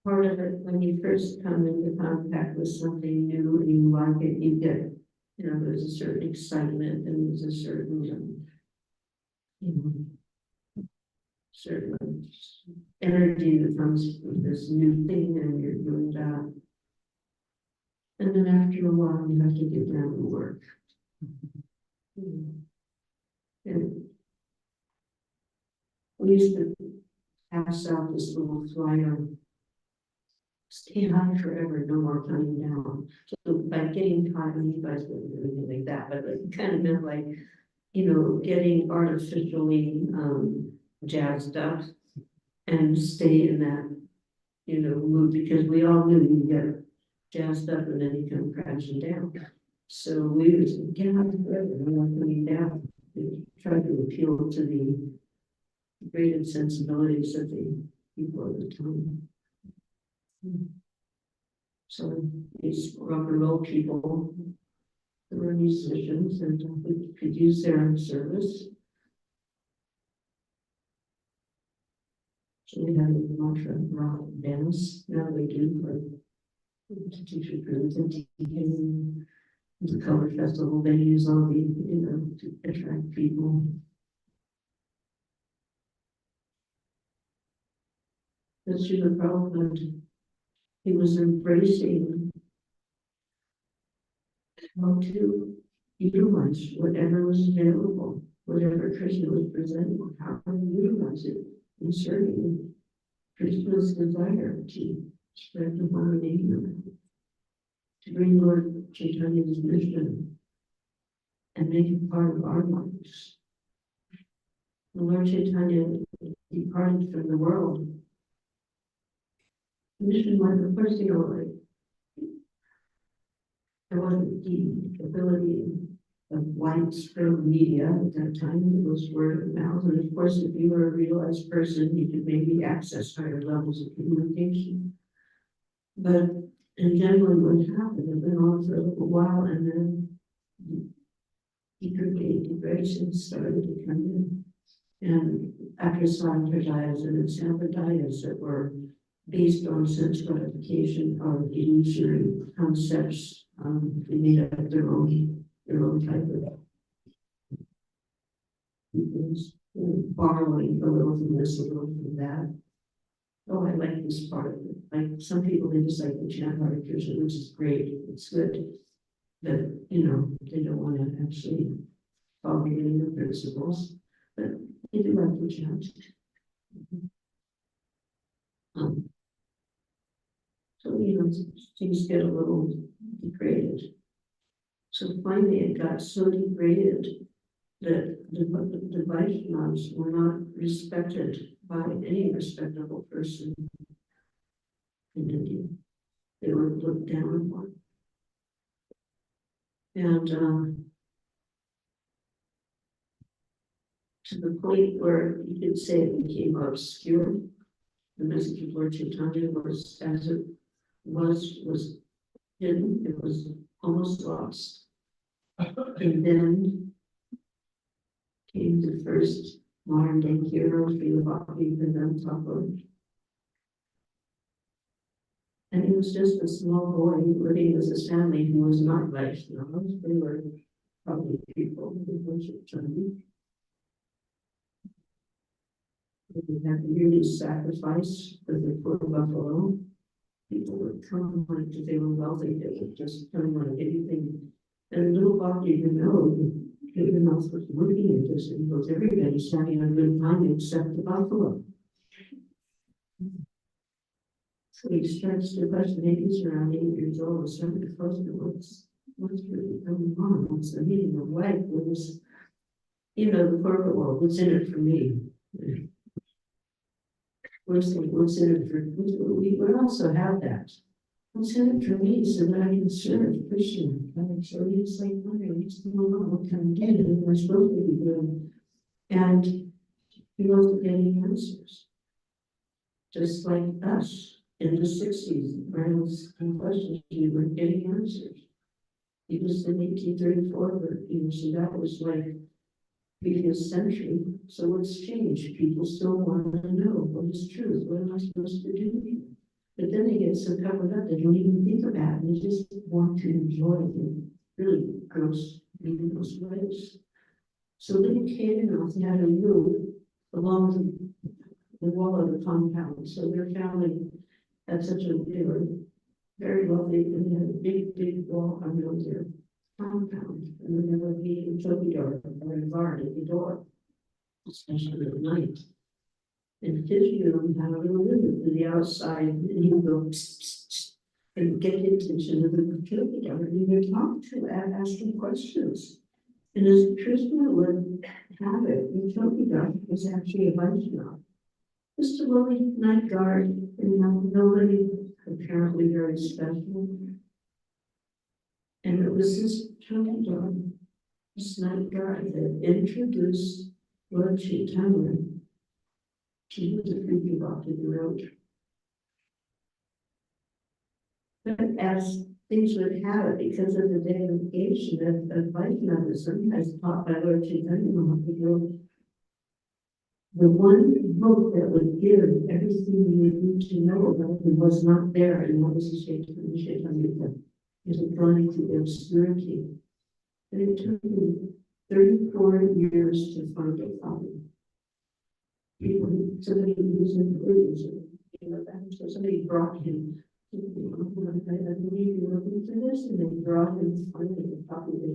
part of it, when you first come into contact with something new and you like it, you get, there's a certain excitement and there's a certain, certain energy that comes from this new thing, and you're doing that. And then after a while, you have to get down to work. And we used to pass out this little flyer, stay high forever, no more coming down. So by getting high, you guys wouldn't do anything like that, but it kind of meant like, getting artificially jazzed up and stay in that, mood, because we all knew you get jazzed up and then you come crashing down. So we was get high forever, no more coming down. We tried to appeal to the great sensibilities of the people at the time. So these rock and roll people, they were musicians and we could use their service. So we had a mantra rock dance. Now we do for to teach recruits and teaching the color festival venues, all the, to attract people. That's the problem. He was embracing how to utilize whatever was available, whatever Krishna was presenting, how to utilize it in serving Krishna's desire to spread the holy name, to bring Lord Chaitanya's mission and make it part of our lives. When Lord Chaitanya departed from the world, the mission was, of course, there wasn't the ability of widespread media at that time. It was word of mouth. And of course, if you were a realized person, you could maybe access higher levels of communication. But in general, what happened, it went on for a little while, and then degradation started to come in. And after sampradayas and sampradayas that were based on sense gratification or illusory concepts, they made up their own type of things, borrowing a little from this, a little from that. Oh, I like this part of it. Like some people, they just like the chant Hare Krishna, which is great, it's good. But, they don't want to actually follow any of the principles, but they do like the chant. So, things get a little degraded. So finally it got so degraded that the Vaishnavas were not respected by any respectable person in India. They were looked down upon. And to the point where you could say it became obscure. The message of Lord Chaitanya was, as it was hidden, it was almost lost. And then came the first modern day hero, Srila Bhaktivinoda Thakur. And he was just a small boy living with his family who was not Vaishnavas. They were probably people who worshiped Chandi. They had to yearly sacrifice for the poor buffalo. People would come like if they were wealthy, they would just come like anything. And little Bhakti didn't know, even else was looking at this, and he goes, everybody's having a good time except the buffalo. So he starts to question, maybe he's around 8 years old, starting to question what's really going on, what's the meaning of life, what is, the corporate world, what's in it for me? What's in it for we also have that. What's in it for me so that I can serve Krishna? So he's like, what's going on? What kind of day am I supposed to be doing? And he wasn't getting answers. Just like us in the 60s, Reynolds and questions, we were getting answers. He was in 1834, but so that was like previous century. So what's changed? People still want to know what is truth. What am I supposed to do? But then they get so covered up, they don't even think about it. They just want to enjoy it in really gross, meaningless ways. So little kid and they had a room along the wall of the compound. So their family had they were very wealthy, and they had a big wall around there. compound, and then there would be a utility door or a guard at the door, especially at night. And his room had a little window to the outside, and he would go psst, psst, psst, and get the attention of the utility guard, and he would talk to and ask him questions. And as the prisoner would have it, the utility guard was actually a Vaishnava. Just a little night guard, and nobody apparently very special. And it was this utility guard, this night guard, that introduced Lord Chaitanya to the freaky bhakti road. But as things would have it, because of the dedication of Vaishnavism, as taught by Lord Chaitanya Mahaprabhu, the one book that would give everything you need to know about him was not there, and that was the Chaitanya. It had gone into obscurity. And it took me 34 years to find a copy. Somebody who was in prison, so somebody brought him. I believe you're looking for this, and they brought him finally a copy of it.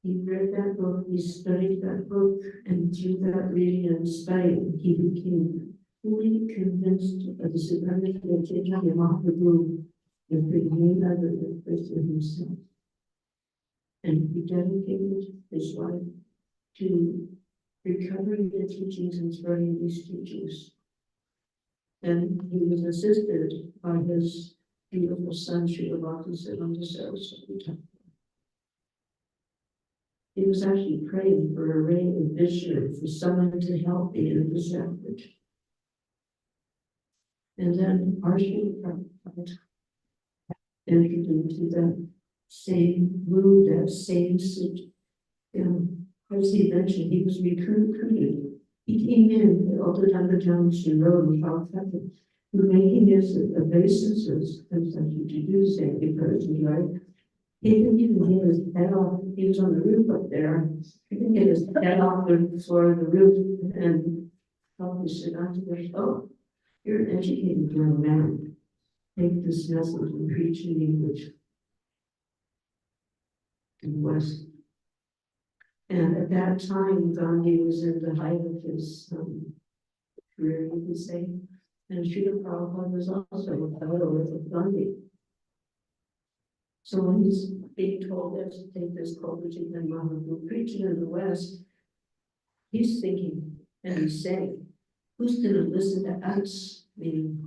He read that book, he studied that book, and through that reading and studying, he became fully convinced of the supremacy of Chaitanya Mahaprabhu and the name of the Krishna himself. And he dedicated his life to recovering the teachings and spreading these teachings. And he was assisted by his beautiful son, Srila Bhaktisiddhanta Saraswati Thakur. He was actually praying for a ray of Vishnu, for someone to help me in this effort. And then our Srila Prabhupada entered into that same mood, that same as he mentioned, he was recruited. He came in all the time to Jamshi Road in Calcutta, making his obeisances as you do say, because right. He didn't even get his head off. He was on the roof up there. He didn't get his head off the floor of the roof, and probably said, "Oh, you're an educated young man. Take this message and preach in English in the West." And at that time, Gandhi was in the height of his career, you could say. And Srila Prabhupada was also a fellow of Gandhi. So when he's being told that to take this Kovaji and Mahaprabhu preaching in the West, he's thinking and he's saying, who's going to listen to us? Meaning,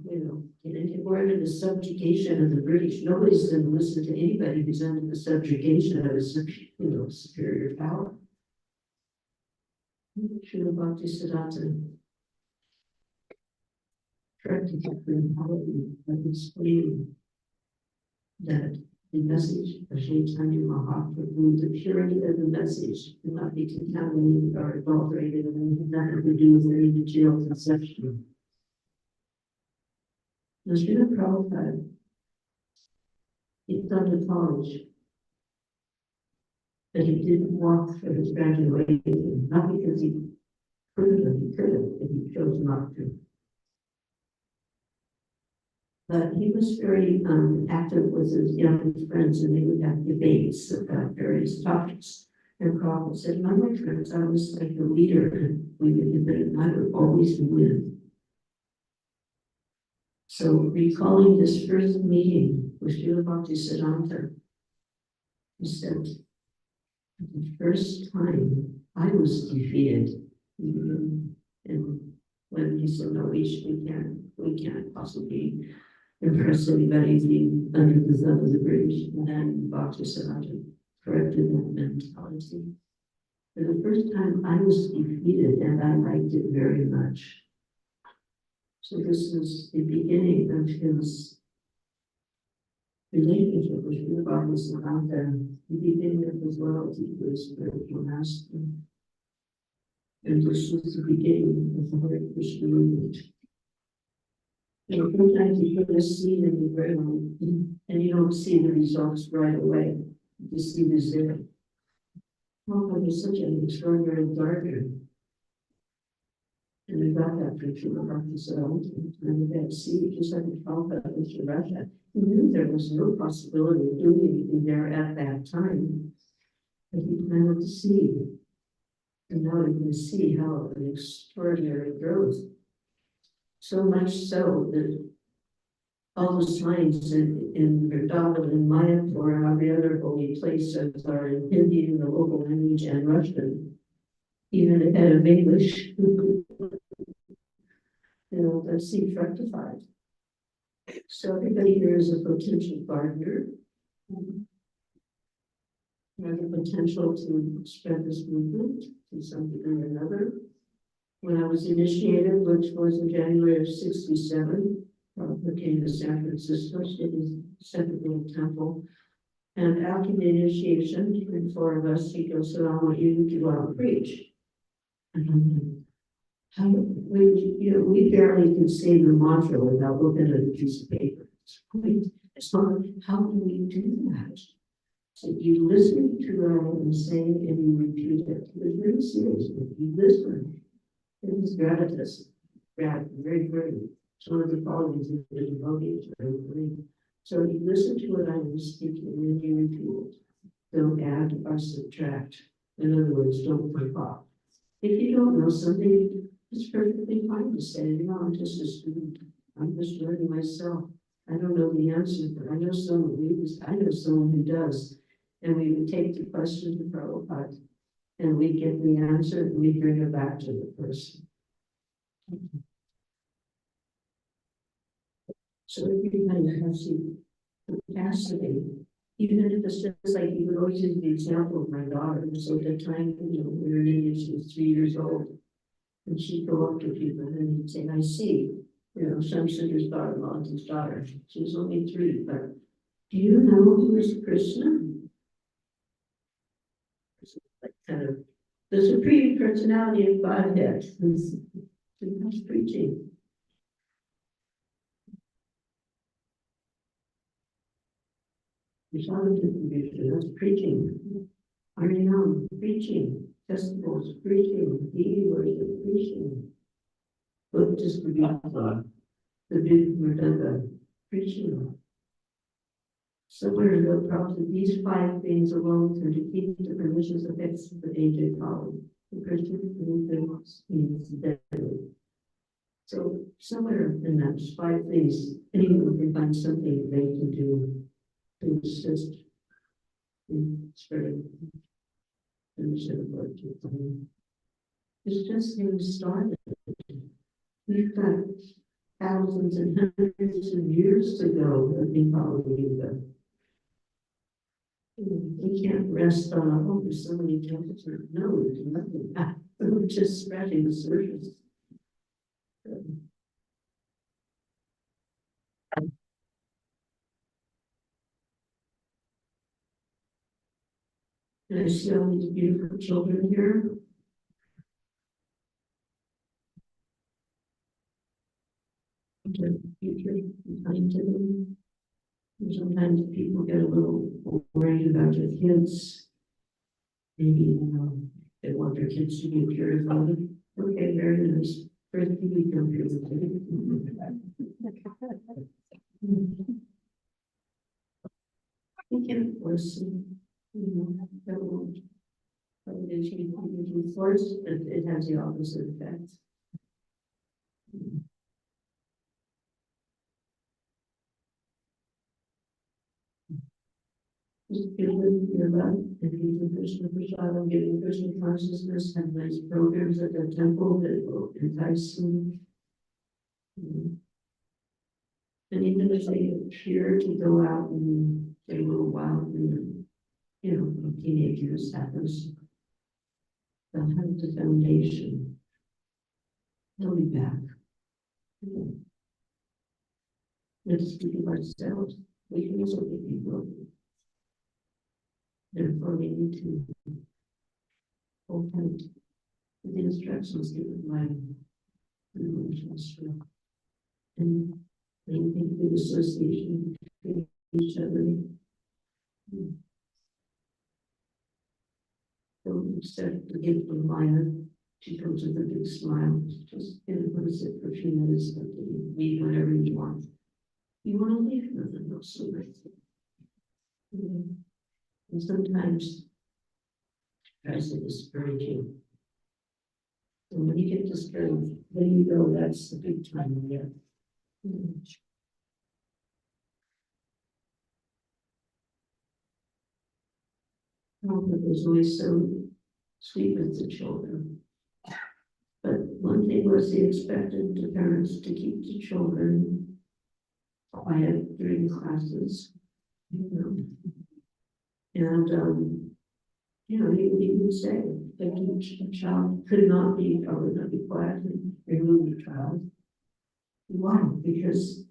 we're under the subjugation of the British. Nobody's going to listen to anybody who's under the subjugation of a superior power. Srila Bhaktisiddhanta corrected the reality by explaining that the message of Chaitanya Mahaprabhu, the purity of the message, cannot be contaminated or adulterated, and had nothing to do with any material conception. Now, Srila Prabhupada, he'd gone to college, but he didn't walk for his graduation, not because he couldn't have, he could have, but he chose not to. But he was very active with his young friends, and they would have debates about various topics. And Prabhupada said, my friends, I was like the leader, and we would debate, and I would always win. So recalling this first meeting with Srila Bhaktisiddhanta, he said, the first time I was defeated, and when he said, no, we can't possibly impress anybody being under the thumb of the British, and then Bhaktisiddhanta corrected that mentality. For the first time I was defeated, and I liked it very much. So this is the beginning of his relationship with Srila Bhaktisiddhanta, the beginning of his loyalty to his spiritual master. And this was the beginning of the Hare Krishna movement. Sometimes you put a seed in the ground and you don't see the results right away. The seed is there. Prabhupada is such an extraordinary gardener. And we got that picture of Russia settled and the Dead Sea, just like the prophet was to Russia. He knew there was no possibility of doing anything there at that time. But he planted the seed. And now we can see how an extraordinary growth. So much so that all the signs in Verdal and Mayapur and every other holy places are in Hindi in the local language and Russian, even ahead of English. The seed fructified. So everybody here is a potential gardener. Has the potential to spread this movement to some degree or another. When I was initiated, which was in January of '67, I came to San Francisco, it was a separate little temple. And after the initiation, the four of us, he goes, "So I want you to go out and preach." And I'm like, how we barely can say the mantra without looking at a piece of paper. It's not, how do we do that? So you listen to what I'm saying and you repeat it. It's very serious. You listen. It is gravitas. Very, very. It's one of the qualities of the devotee. So you listen to what I'm speaking and then you repeat it. Don't add or subtract. In other words, don't flip off. If you don't know something, it's perfectly fine to say, I'm just a student. I'm just learning myself. I don't know the answer, but I know someone who does. And we would take the question to Prabhupada and we get the answer and we bring it back to the person. So everybody has the capacity, even if it's just like you would always use the example of my daughter. So at the time, we were in India, she was 3 years old. And she'd go up to people and he'd say, I see, Shamsundar's daughter, Malati's daughter. She was only 3, but do you know who is Krishna? Like kind of the supreme personality of Godhead who's preaching. Prasada distribution, that's preaching. Harinam, preaching. Festivals, preaching. Deity worship, preaching. Book distribution, the big Murdanga, preaching. Somewhere in the process, these 5 things alone can defeat the pernicious effects of the AJ folly. The Christian means deadly. So somewhere in that 5 things, anyone can find something they can do to assist in spreading the mission of virtue. It's just getting started. We've got thousands and hundreds of years to go in Hallelujah. We can't rest on, there's so many temples. No, there's nothing. We're just scratching the surface. And I see all these beautiful children here. Future behind them. Sometimes people get a little worried about their kids. Maybe, they want their kids to be purified. Okay, very nice. First, you become purified. You can't force them. That won't. But if you force, it has the opposite effect. Just giving your love and giving Krishna Prasad, giving Krishna consciousness, have nice programs at the temple that will entice them. And even if they appear to go out and get a little wild, and teenagers happens, they'll have the foundation. They'll be back. Let's speak of ourselves. We can also be broken. Therefore, we need to hold tight with the instructions given by the religion stroke and maintain good association between each other. Don't accept the gift of Maya She comes with a big smile, just, what is it, for a few minutes, but you eat whatever you want. You want to leave nothing else so nice. And sometimes I say discouraging. And when you get discouraged, then you go, that's the big time, yeah. Oh, but there's always so sweet with the children. But one thing was they expected the parents to keep the children quiet during classes, And, he would say that a child could not be, or would not be quiet and remove the child. Why? Because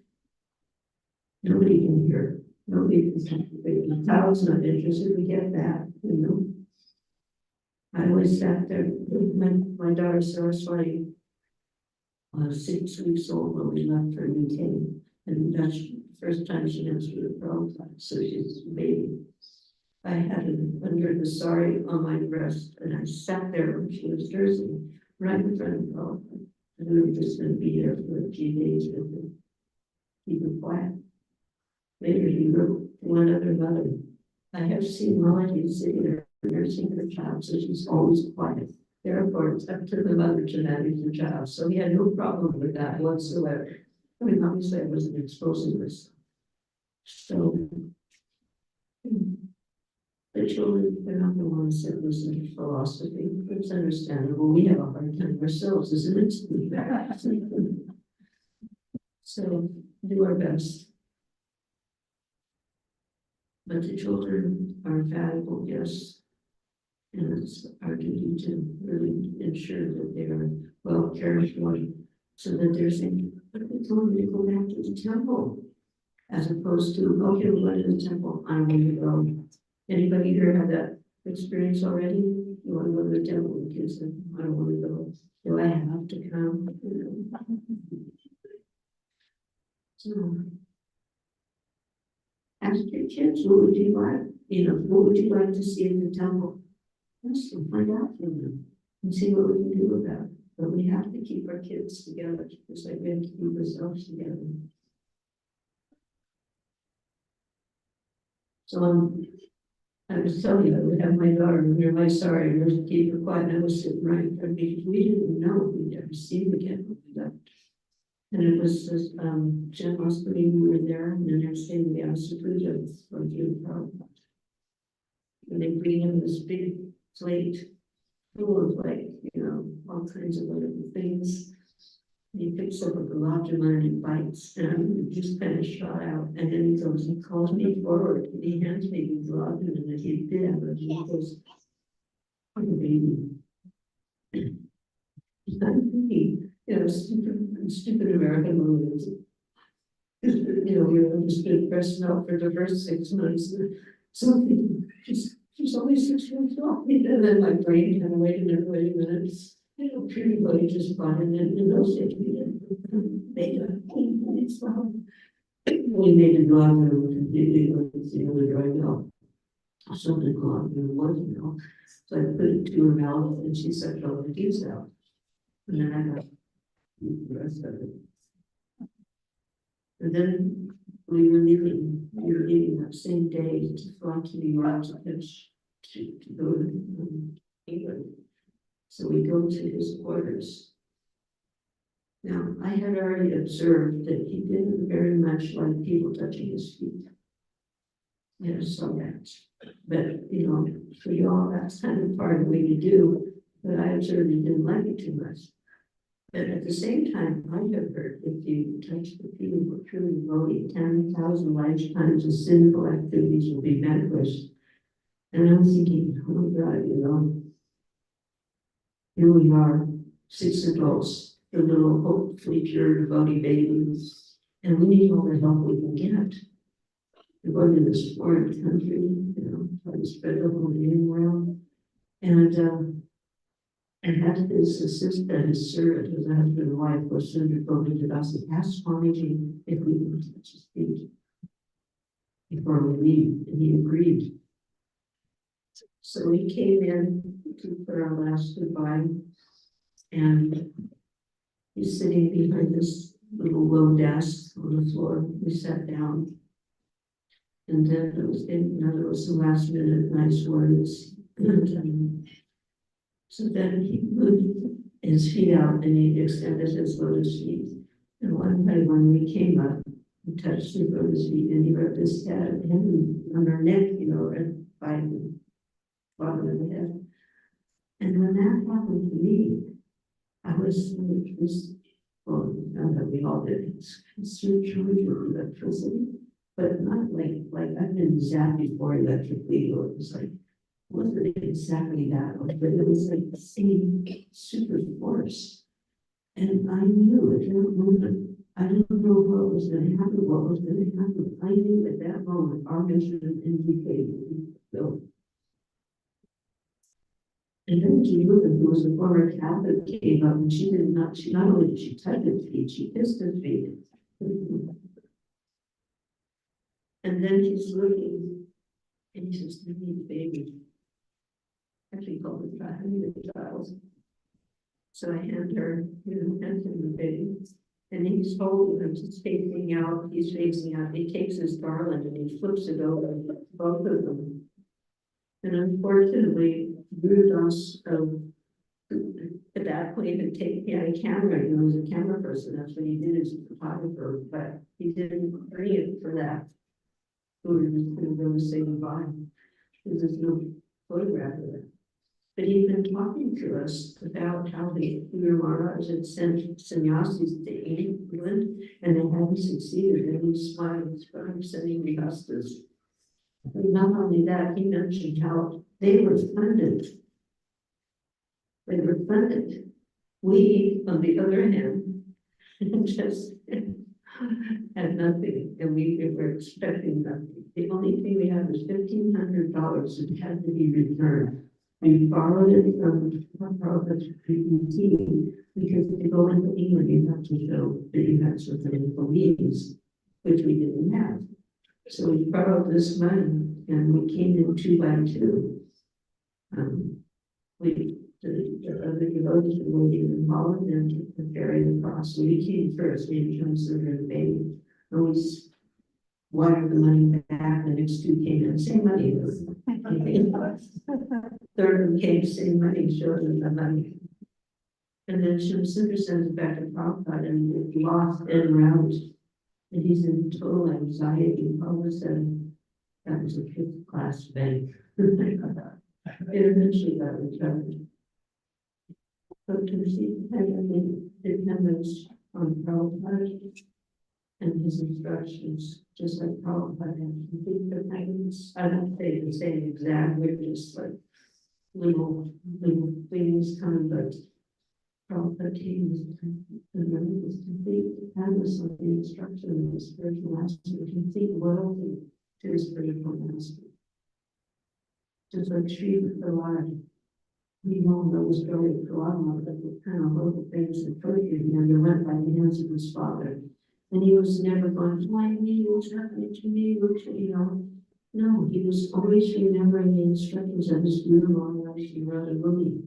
nobody can hear, nobody can talk. The child's not interested, we get that. I always sat there, my daughter Saraswati was 6 weeks old when we left for UK, and that's the first time she went through the prom class, so she's a baby. I had her under the sari on my breast, and I sat there when she was nursing, right in front of the prom class, and we were just going to be there for a few days with her. Keep her quiet. Later he wrote one other mother. I have seen Melody sitting there nursing her child, so she's always quiet. Therefore, it's up to the mother to manage the child. So he had no problem with that whatsoever. I mean, obviously I wasn't exposing myself. So the children, they're not going to want to sit and listen to philosophy. It's understandable. We have a hard time ourselves, isn't it? So do our best. But the children are valuable, yes. And it's our duty to really ensure that they are well cared for, so that they're saying, but we told me to go back to the temple, as opposed to, okay, we'll go to the temple, I want to go. Anybody here have that experience already? You want to go to the temple, and kids say, I don't want to go. Do I have to come? So, ask your kids, what would you like? What would you like to see in the temple? Let's find out from them and see what we can do about it. But we have to keep our kids together, just like we have to keep ourselves together. So I was telling you, I would have my daughter near my sorry, and to keep her quiet, and I was sitting right in front of me. We didn't know we'd ever see him again when we left. And it was this Jen Osprey, we were there, and the next day we asked the puja for the problem. And they bring him this big plate full of all kinds of wonderful things. And he picks up a galajama and he bites, and he just kind of shot out. And then he calls me forward, and he hands me the galajama that he did, and he goes, "Oh, baby." Stupid American movies. We were understood breast milk for the first 6 months. So she's only 6 months old. And then my brain kind of wait a minute. Pretty boy just bought it in those days. We made a dog completely the dry milk. Something called wasn't milk. So I put it to her mouth and she sucked all the juice out. And then I got the rest of it. And then we were leaving that same day to fly to New York to go to England. So we go to his quarters. Now, I had already observed that he didn't very much like people touching his feet. Some that. But, for y'all, that's kind of part of the way you do. But I observed he didn't like it too much. But at the same time, I have heard if you touch the feet of a truly devotee, 10,000 lifetimes of sinful activities will be vanquished. And I'm thinking, oh my God, here we are, 6 adults, the little hopefully pure devotee babies, and we need all the help we can get. We're going to this foreign country, try to spread the whole name around. And I had his assistant, his servant, his husband and wife, was soon devoted to us. He asked Swamiji if we could touch his feet before we leave, and he agreed. So we came in to put our last goodbye, And he's sitting behind this little low desk on the floor. We sat down. And then there was some last minute nice words. And, so then he moved his feet out and he extended his lotus feet. And one time when we came up, he touched the lotus feet and he rubbed his head on her neck, and by the bottom of the head. And when that happened to me, I was, well, not that we all did, it's surgery with electricity, but not like I've been zapped before electrically, or it was like, wasn't exactly that, but it was like the same super force. And I knew at that moment, I didn't know what was going to happen, what was going to happen. I knew at that moment our mission in the UK would be fulfilled. And then Julie, who was a former Catholic, came up and she not only did she touch his feet, she kissed his feet. And then he's looking and he says, "I need a baby." Actually called the child, I need a child. So I hand him the baby. And he's holding him, he's facing out, he takes his garland and he flips it over both of them. And unfortunately, Rudolph's at that point he had a camera, he was a camera person, that's what he did as a photographer, but he didn't bring it for that. We were just going to go and say goodbye, because there's no photograph of it. But he'd been talking to us about how the Guru Maharaj had sent sannyasis to England, and they hadn't succeeded, and he smiled from sending the Augustus. And not only that, he mentioned how they were funded. They were funded. We, on the other hand, just had nothing, and we were expecting nothing. The only thing we had was $1,500 that had to be returned. We borrowed it from the PPT because to go into England, you have to show that you had certain employees, which we didn't have. So we borrowed this money and we came in 2 by 2. The other devotees were waiting in Holland and to ferry across. So we came first, we considered the baby. And we wired the money back, the next 2 came in, same money. Third one came, same money, showed them the money. And then Shamsundar sends it back to Prabhupada and we lost en route. And he's in total anxiety. All of a sudden, that was a 5th class bank. It eventually got returned. But to see the dependence on Prabhupada and his instructions, just like Prabhupada had complete dependence. I don't say the same exact, we're just like little things kind of, but Prabhupada came and then it was complete dependence on the instruction of the spiritual master, complete loyalty to his spiritual master. Just like Sri Prahlad, we all know the story of Prahlad, but the kind of horrible things that Prahlad underwent by the hands of his father. And he was never going, why me, what's happening to me, No, he was always remembering the instructions of his Guru Maharaj Radharani.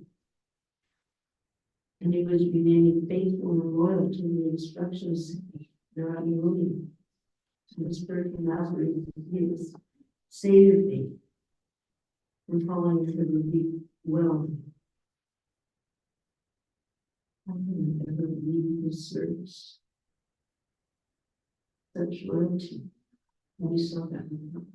And he was remaining faithful and loyal to the instructions of Radharani. So the spiritual master, he was saved me from falling into the deep well. How can I ever leave his service? Such loyalty. And we saw that in him.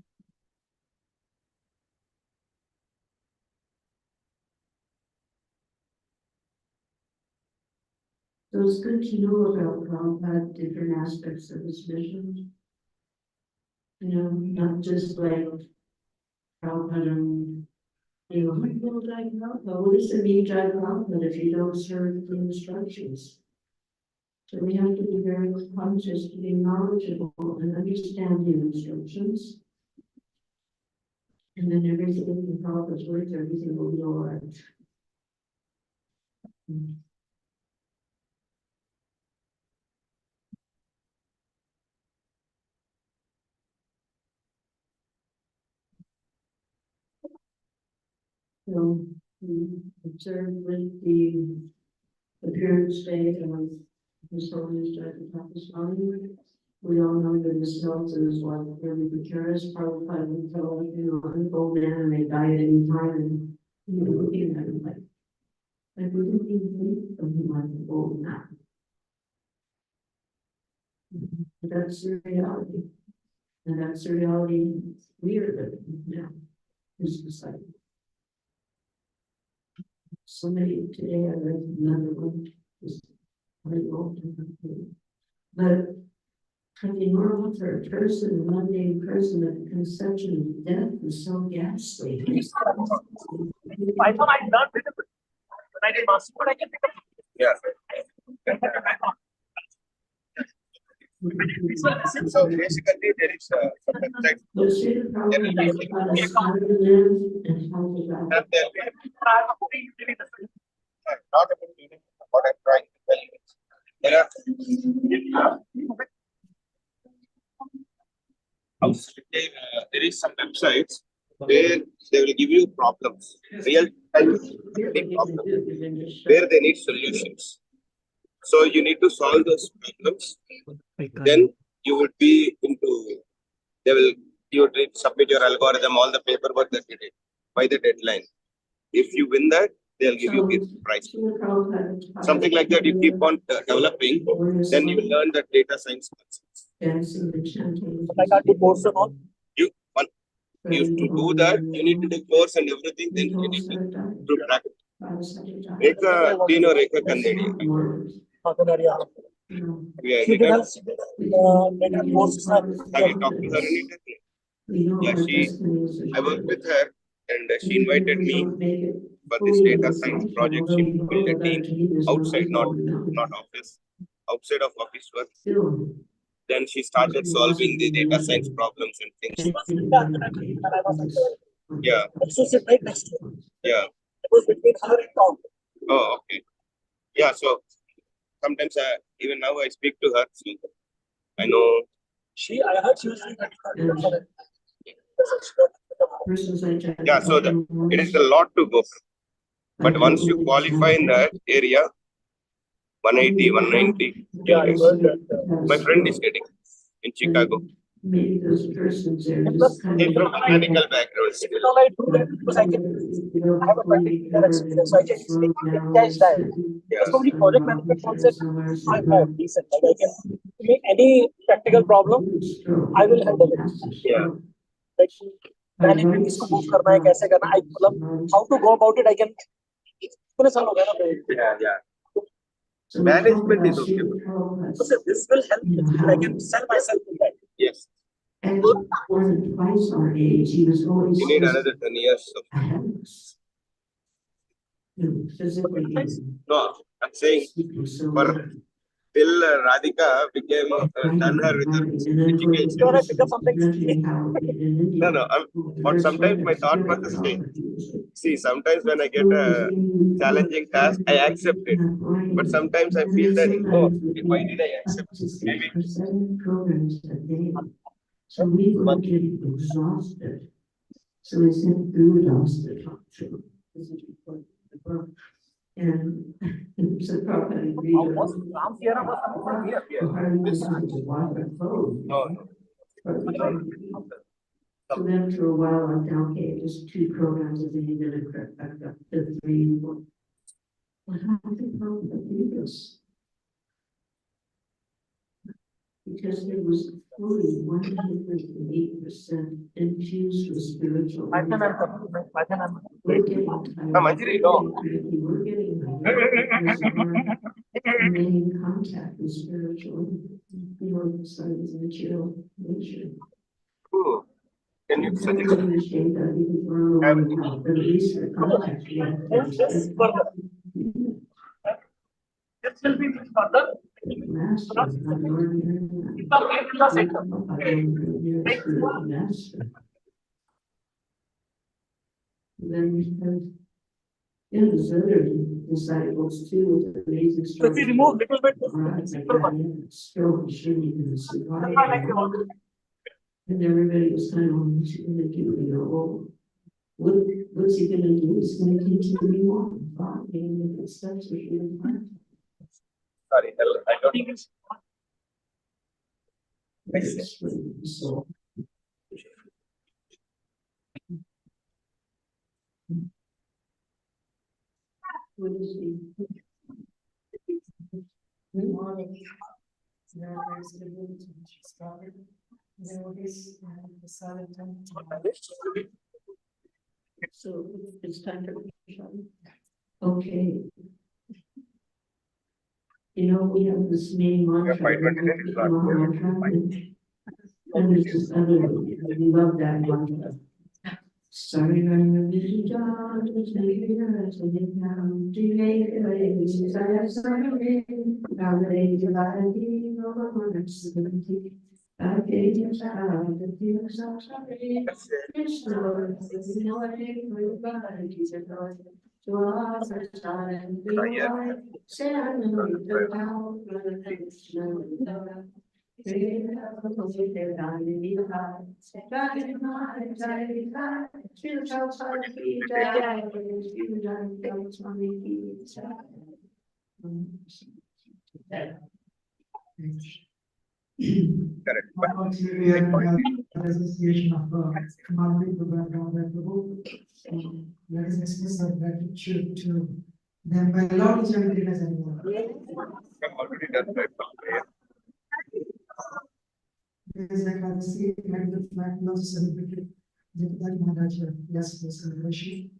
So it's good to know about Prabhupada, different aspects of his mission. Not just like Prabhupada, what does it mean, Jai Prabhupada, if you don't serve the instructions? So we have to be very conscious, to be knowledgeable and understand the instructions. And then everything in Prabhupada's words, everything will be all right. So we observe with the appearance day of His Holiness Dr. Pakistani. We all know that his health is like really precarious, probably until, an old man and they die at any time and, looking at him like we didn't even think of him like an old man. But that's the reality. And that's the reality we are living now, is society. Somebody today, I read another one, is very old, but I mean, normal for a person, a mundane person at conception and death is so ghastly. I thought I'd done with it, but I did master, but I can pick up. Yeah. So basically, there is something like. The same problem is how to live and how to die. Not about reading what I'm trying to tell you. There is some websites where they will give you problems, real time problems, where they need solutions. So you need to solve those problems. Then you would be into, you would submit your algorithm, all the paperwork that you did by the deadline. If you win that, they'll give you a prize. Something like that, you keep on developing, then you learn the data science concepts. I can't do course and all. You to do that, you need to do course and everything, then you need to do practice. Rekha, Tino Rekha Kandedi. Yeah, have you talked to her anytime? Yeah, I worked with her and she invited me for this data science project. She built a team outside, not office, outside of office work. Then she started solving the data science problems and things. Yeah. Yeah. Oh, okay. Yeah, so sometimes even now I speak to her. I know. I heard she was yeah, so it is a lot to go. But once you qualify in that area, 180, 190. Yeah, I heard that. My friend is getting in Chicago. Maybe those persons are Plus, he's from mechanical background. I do that because I have a particular experience, so I can catch that. As for the project management concept, I have decent. Like I can make any practical problem, I will handle it. Yeah. Like management इसको move करना है कैसे करना है मतलब how to go about it I can पूरे साल हो गया ना yeah management is okay so this will help I can sell myself in that yes and more than twice our age he was always you need another 10 years of physically no I'm saying for till Radhika became done her with her education. You want to pick up something? No. But sometimes my thought process is, see, sometimes when I get a challenging task, I accept it. But sometimes I feel that, oh, why did I accept it? Maybe. So we were getting exhausted. So we sent food us to talk to. And so probably agreed. So then for a while I'm down, okay, just 2 programs and then you're gonna correct back up to 3 and 4. But how do they do this? Because it was fully 108% infused with spiritual. We're getting main contact with spiritual, science and material nature. Cool. Can you suggest? This will be further. Then we have there's other disciples too with amazing stories. So if you remove little bit, and everybody was kind of going to do, what's he going to do? He's going to continue on, different steps are really hard. Sorry, I don't. So. What is the? Good morning. So it's time for. Okay. You know, we have this main mantra. And this is other, we love that mantra. Sorry, I'm busy job, it's making us, and you come to make it, I have sorry, now the age of ID, no one is seventy. I gave you time, the feels of sorry. It's Lord, you know, I think we're body, he's a Lord. To us, it's time, and be right. Say, I know you don't know, but it's no. Unfortunately, we have an association of commodity program that the book. Let us express our gratitude to them by allowing each other as anyone. Already done by Bombay. Because I can see and the flag was celebrated that Maharaja yesterday celebration.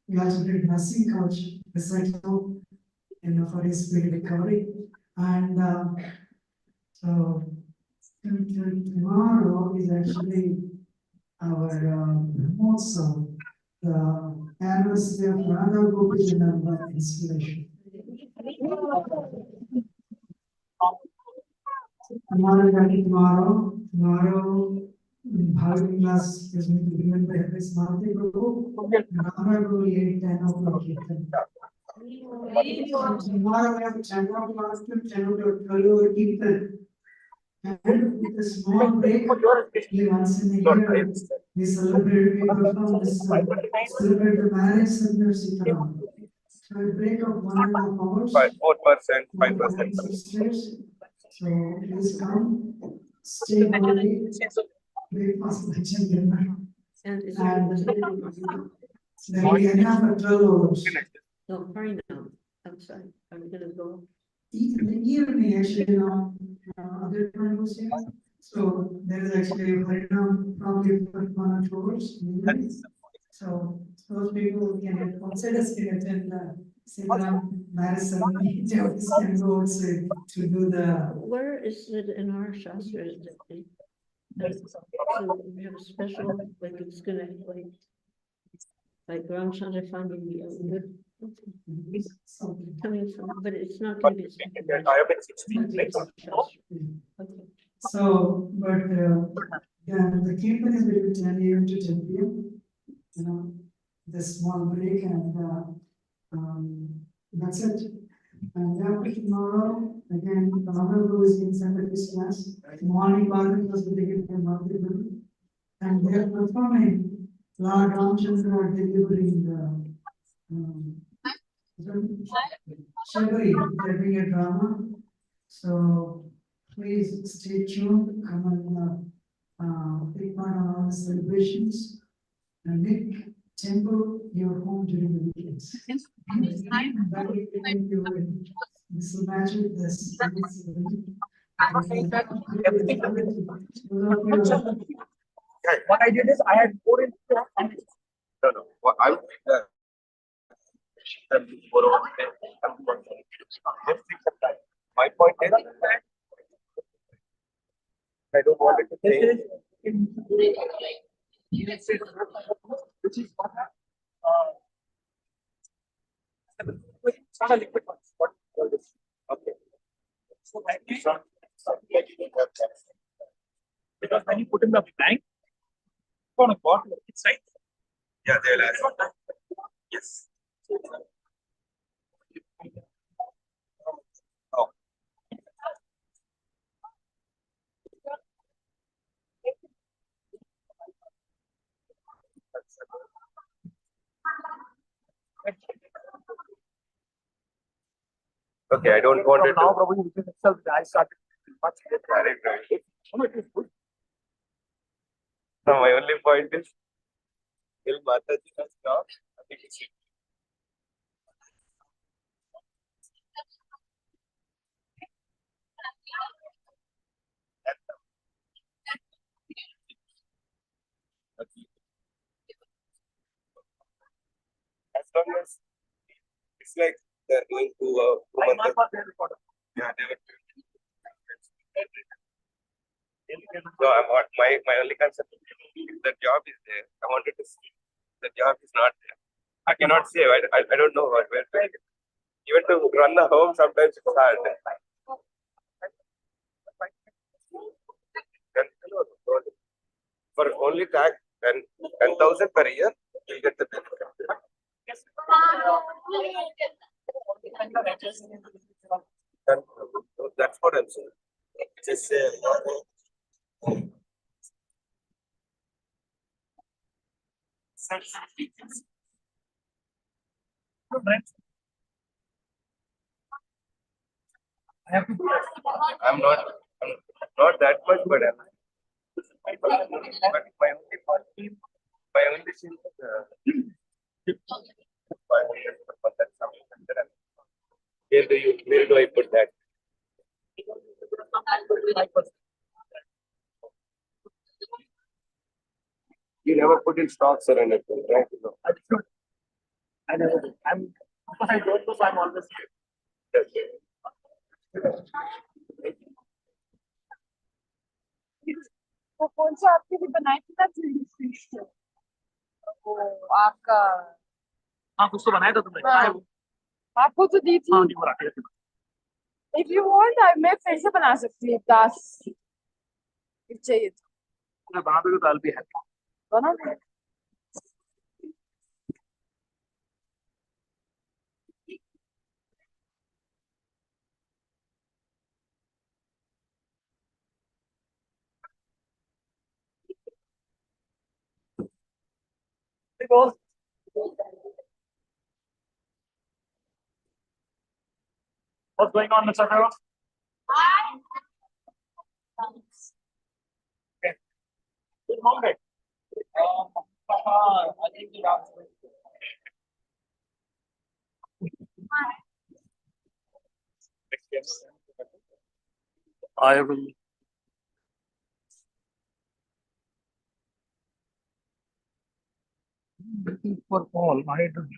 We also did nursing coach recital for his speed recovery. And so tomorrow is actually our also the anniversary of another book is another inspiration. Tomorrow, Bhavik class is going to be given by this Mati Guru, Rama Guru 8-10 o'clock. Tomorrow we have 10 o'clock to 10 o'clock, 12 over Kirtan. And with a small break, once in a year, we celebrate, we perform this, celebrate the marriage ceremony. So a break of 1.5 hours. 4%, 5%. So please come, stay early, breakfast, lunch and dinner. And is there will be enough for 12 hours. No, hurry now, outside, are we gonna go? In the evening, actually, other time was here. So there is actually a Harinam probably for 1 or 2 hours. So those people can outsiders can attend the Sitaram marriage ceremony. Devotees can go also to do the. Where is it in our Shastra? So we have a special, like it's gonna like Ram Chandra family, coming from, but it's not gonna be. Okay. So, but the Kirtan is between 10 AM to 10 PM. You know, the small break and that's it. And after tomorrow, again, the Honorable is in Saturdays class. Morning Bharati was the beginning of Bhakti Guru. And they are performing Lord Ramchandra delivering Shabari, they're doing a drama. So please stay tuned, come and take part in all the celebrations and make temple your home during the weekends. This will match with this. What I did is I had put in. No. What I would my point is I don't want it to change. Which is what it's not a liquid one. What is okay. So because when you put in the tank, on a bottle inside. Yeah, they'll ask. Yes. Oh. Okay, I don't want it. Now, probably within itself, I started much better. No, my only point is, till Mataji has stopped, I think it's as long as it's like they're going to woman. Yeah, they were. So I want my only concept is if the job is there, I wanted to see the job is not there. I cannot say, I don't know where to get it. Even to run the home, sometimes it's hard. For only tax 10,000 per year, you'll get the benefit. That's what I'm saying. Just say, I'm not that much, but my only point, my only thing is, where do I put that? You never put in stocks or anything, right? No. I never do. I don't know, so I'm always yes. वो कौन सा आपके लिए बनाई थी ना 3D fish वो आपका हाँ कुछ तो बनाया था तुमने हाँ, आपको तो दी थी हाँ नहीं वो रखे थे इफ यू वांट मैं फिर से बना सकती हूँ 10 चाहिए तो मैं बना दूंगा दाल भी है बना दे What's going on, Mr. Farrell? Okay. Good morning. I think you I will. Looking for all. I don't.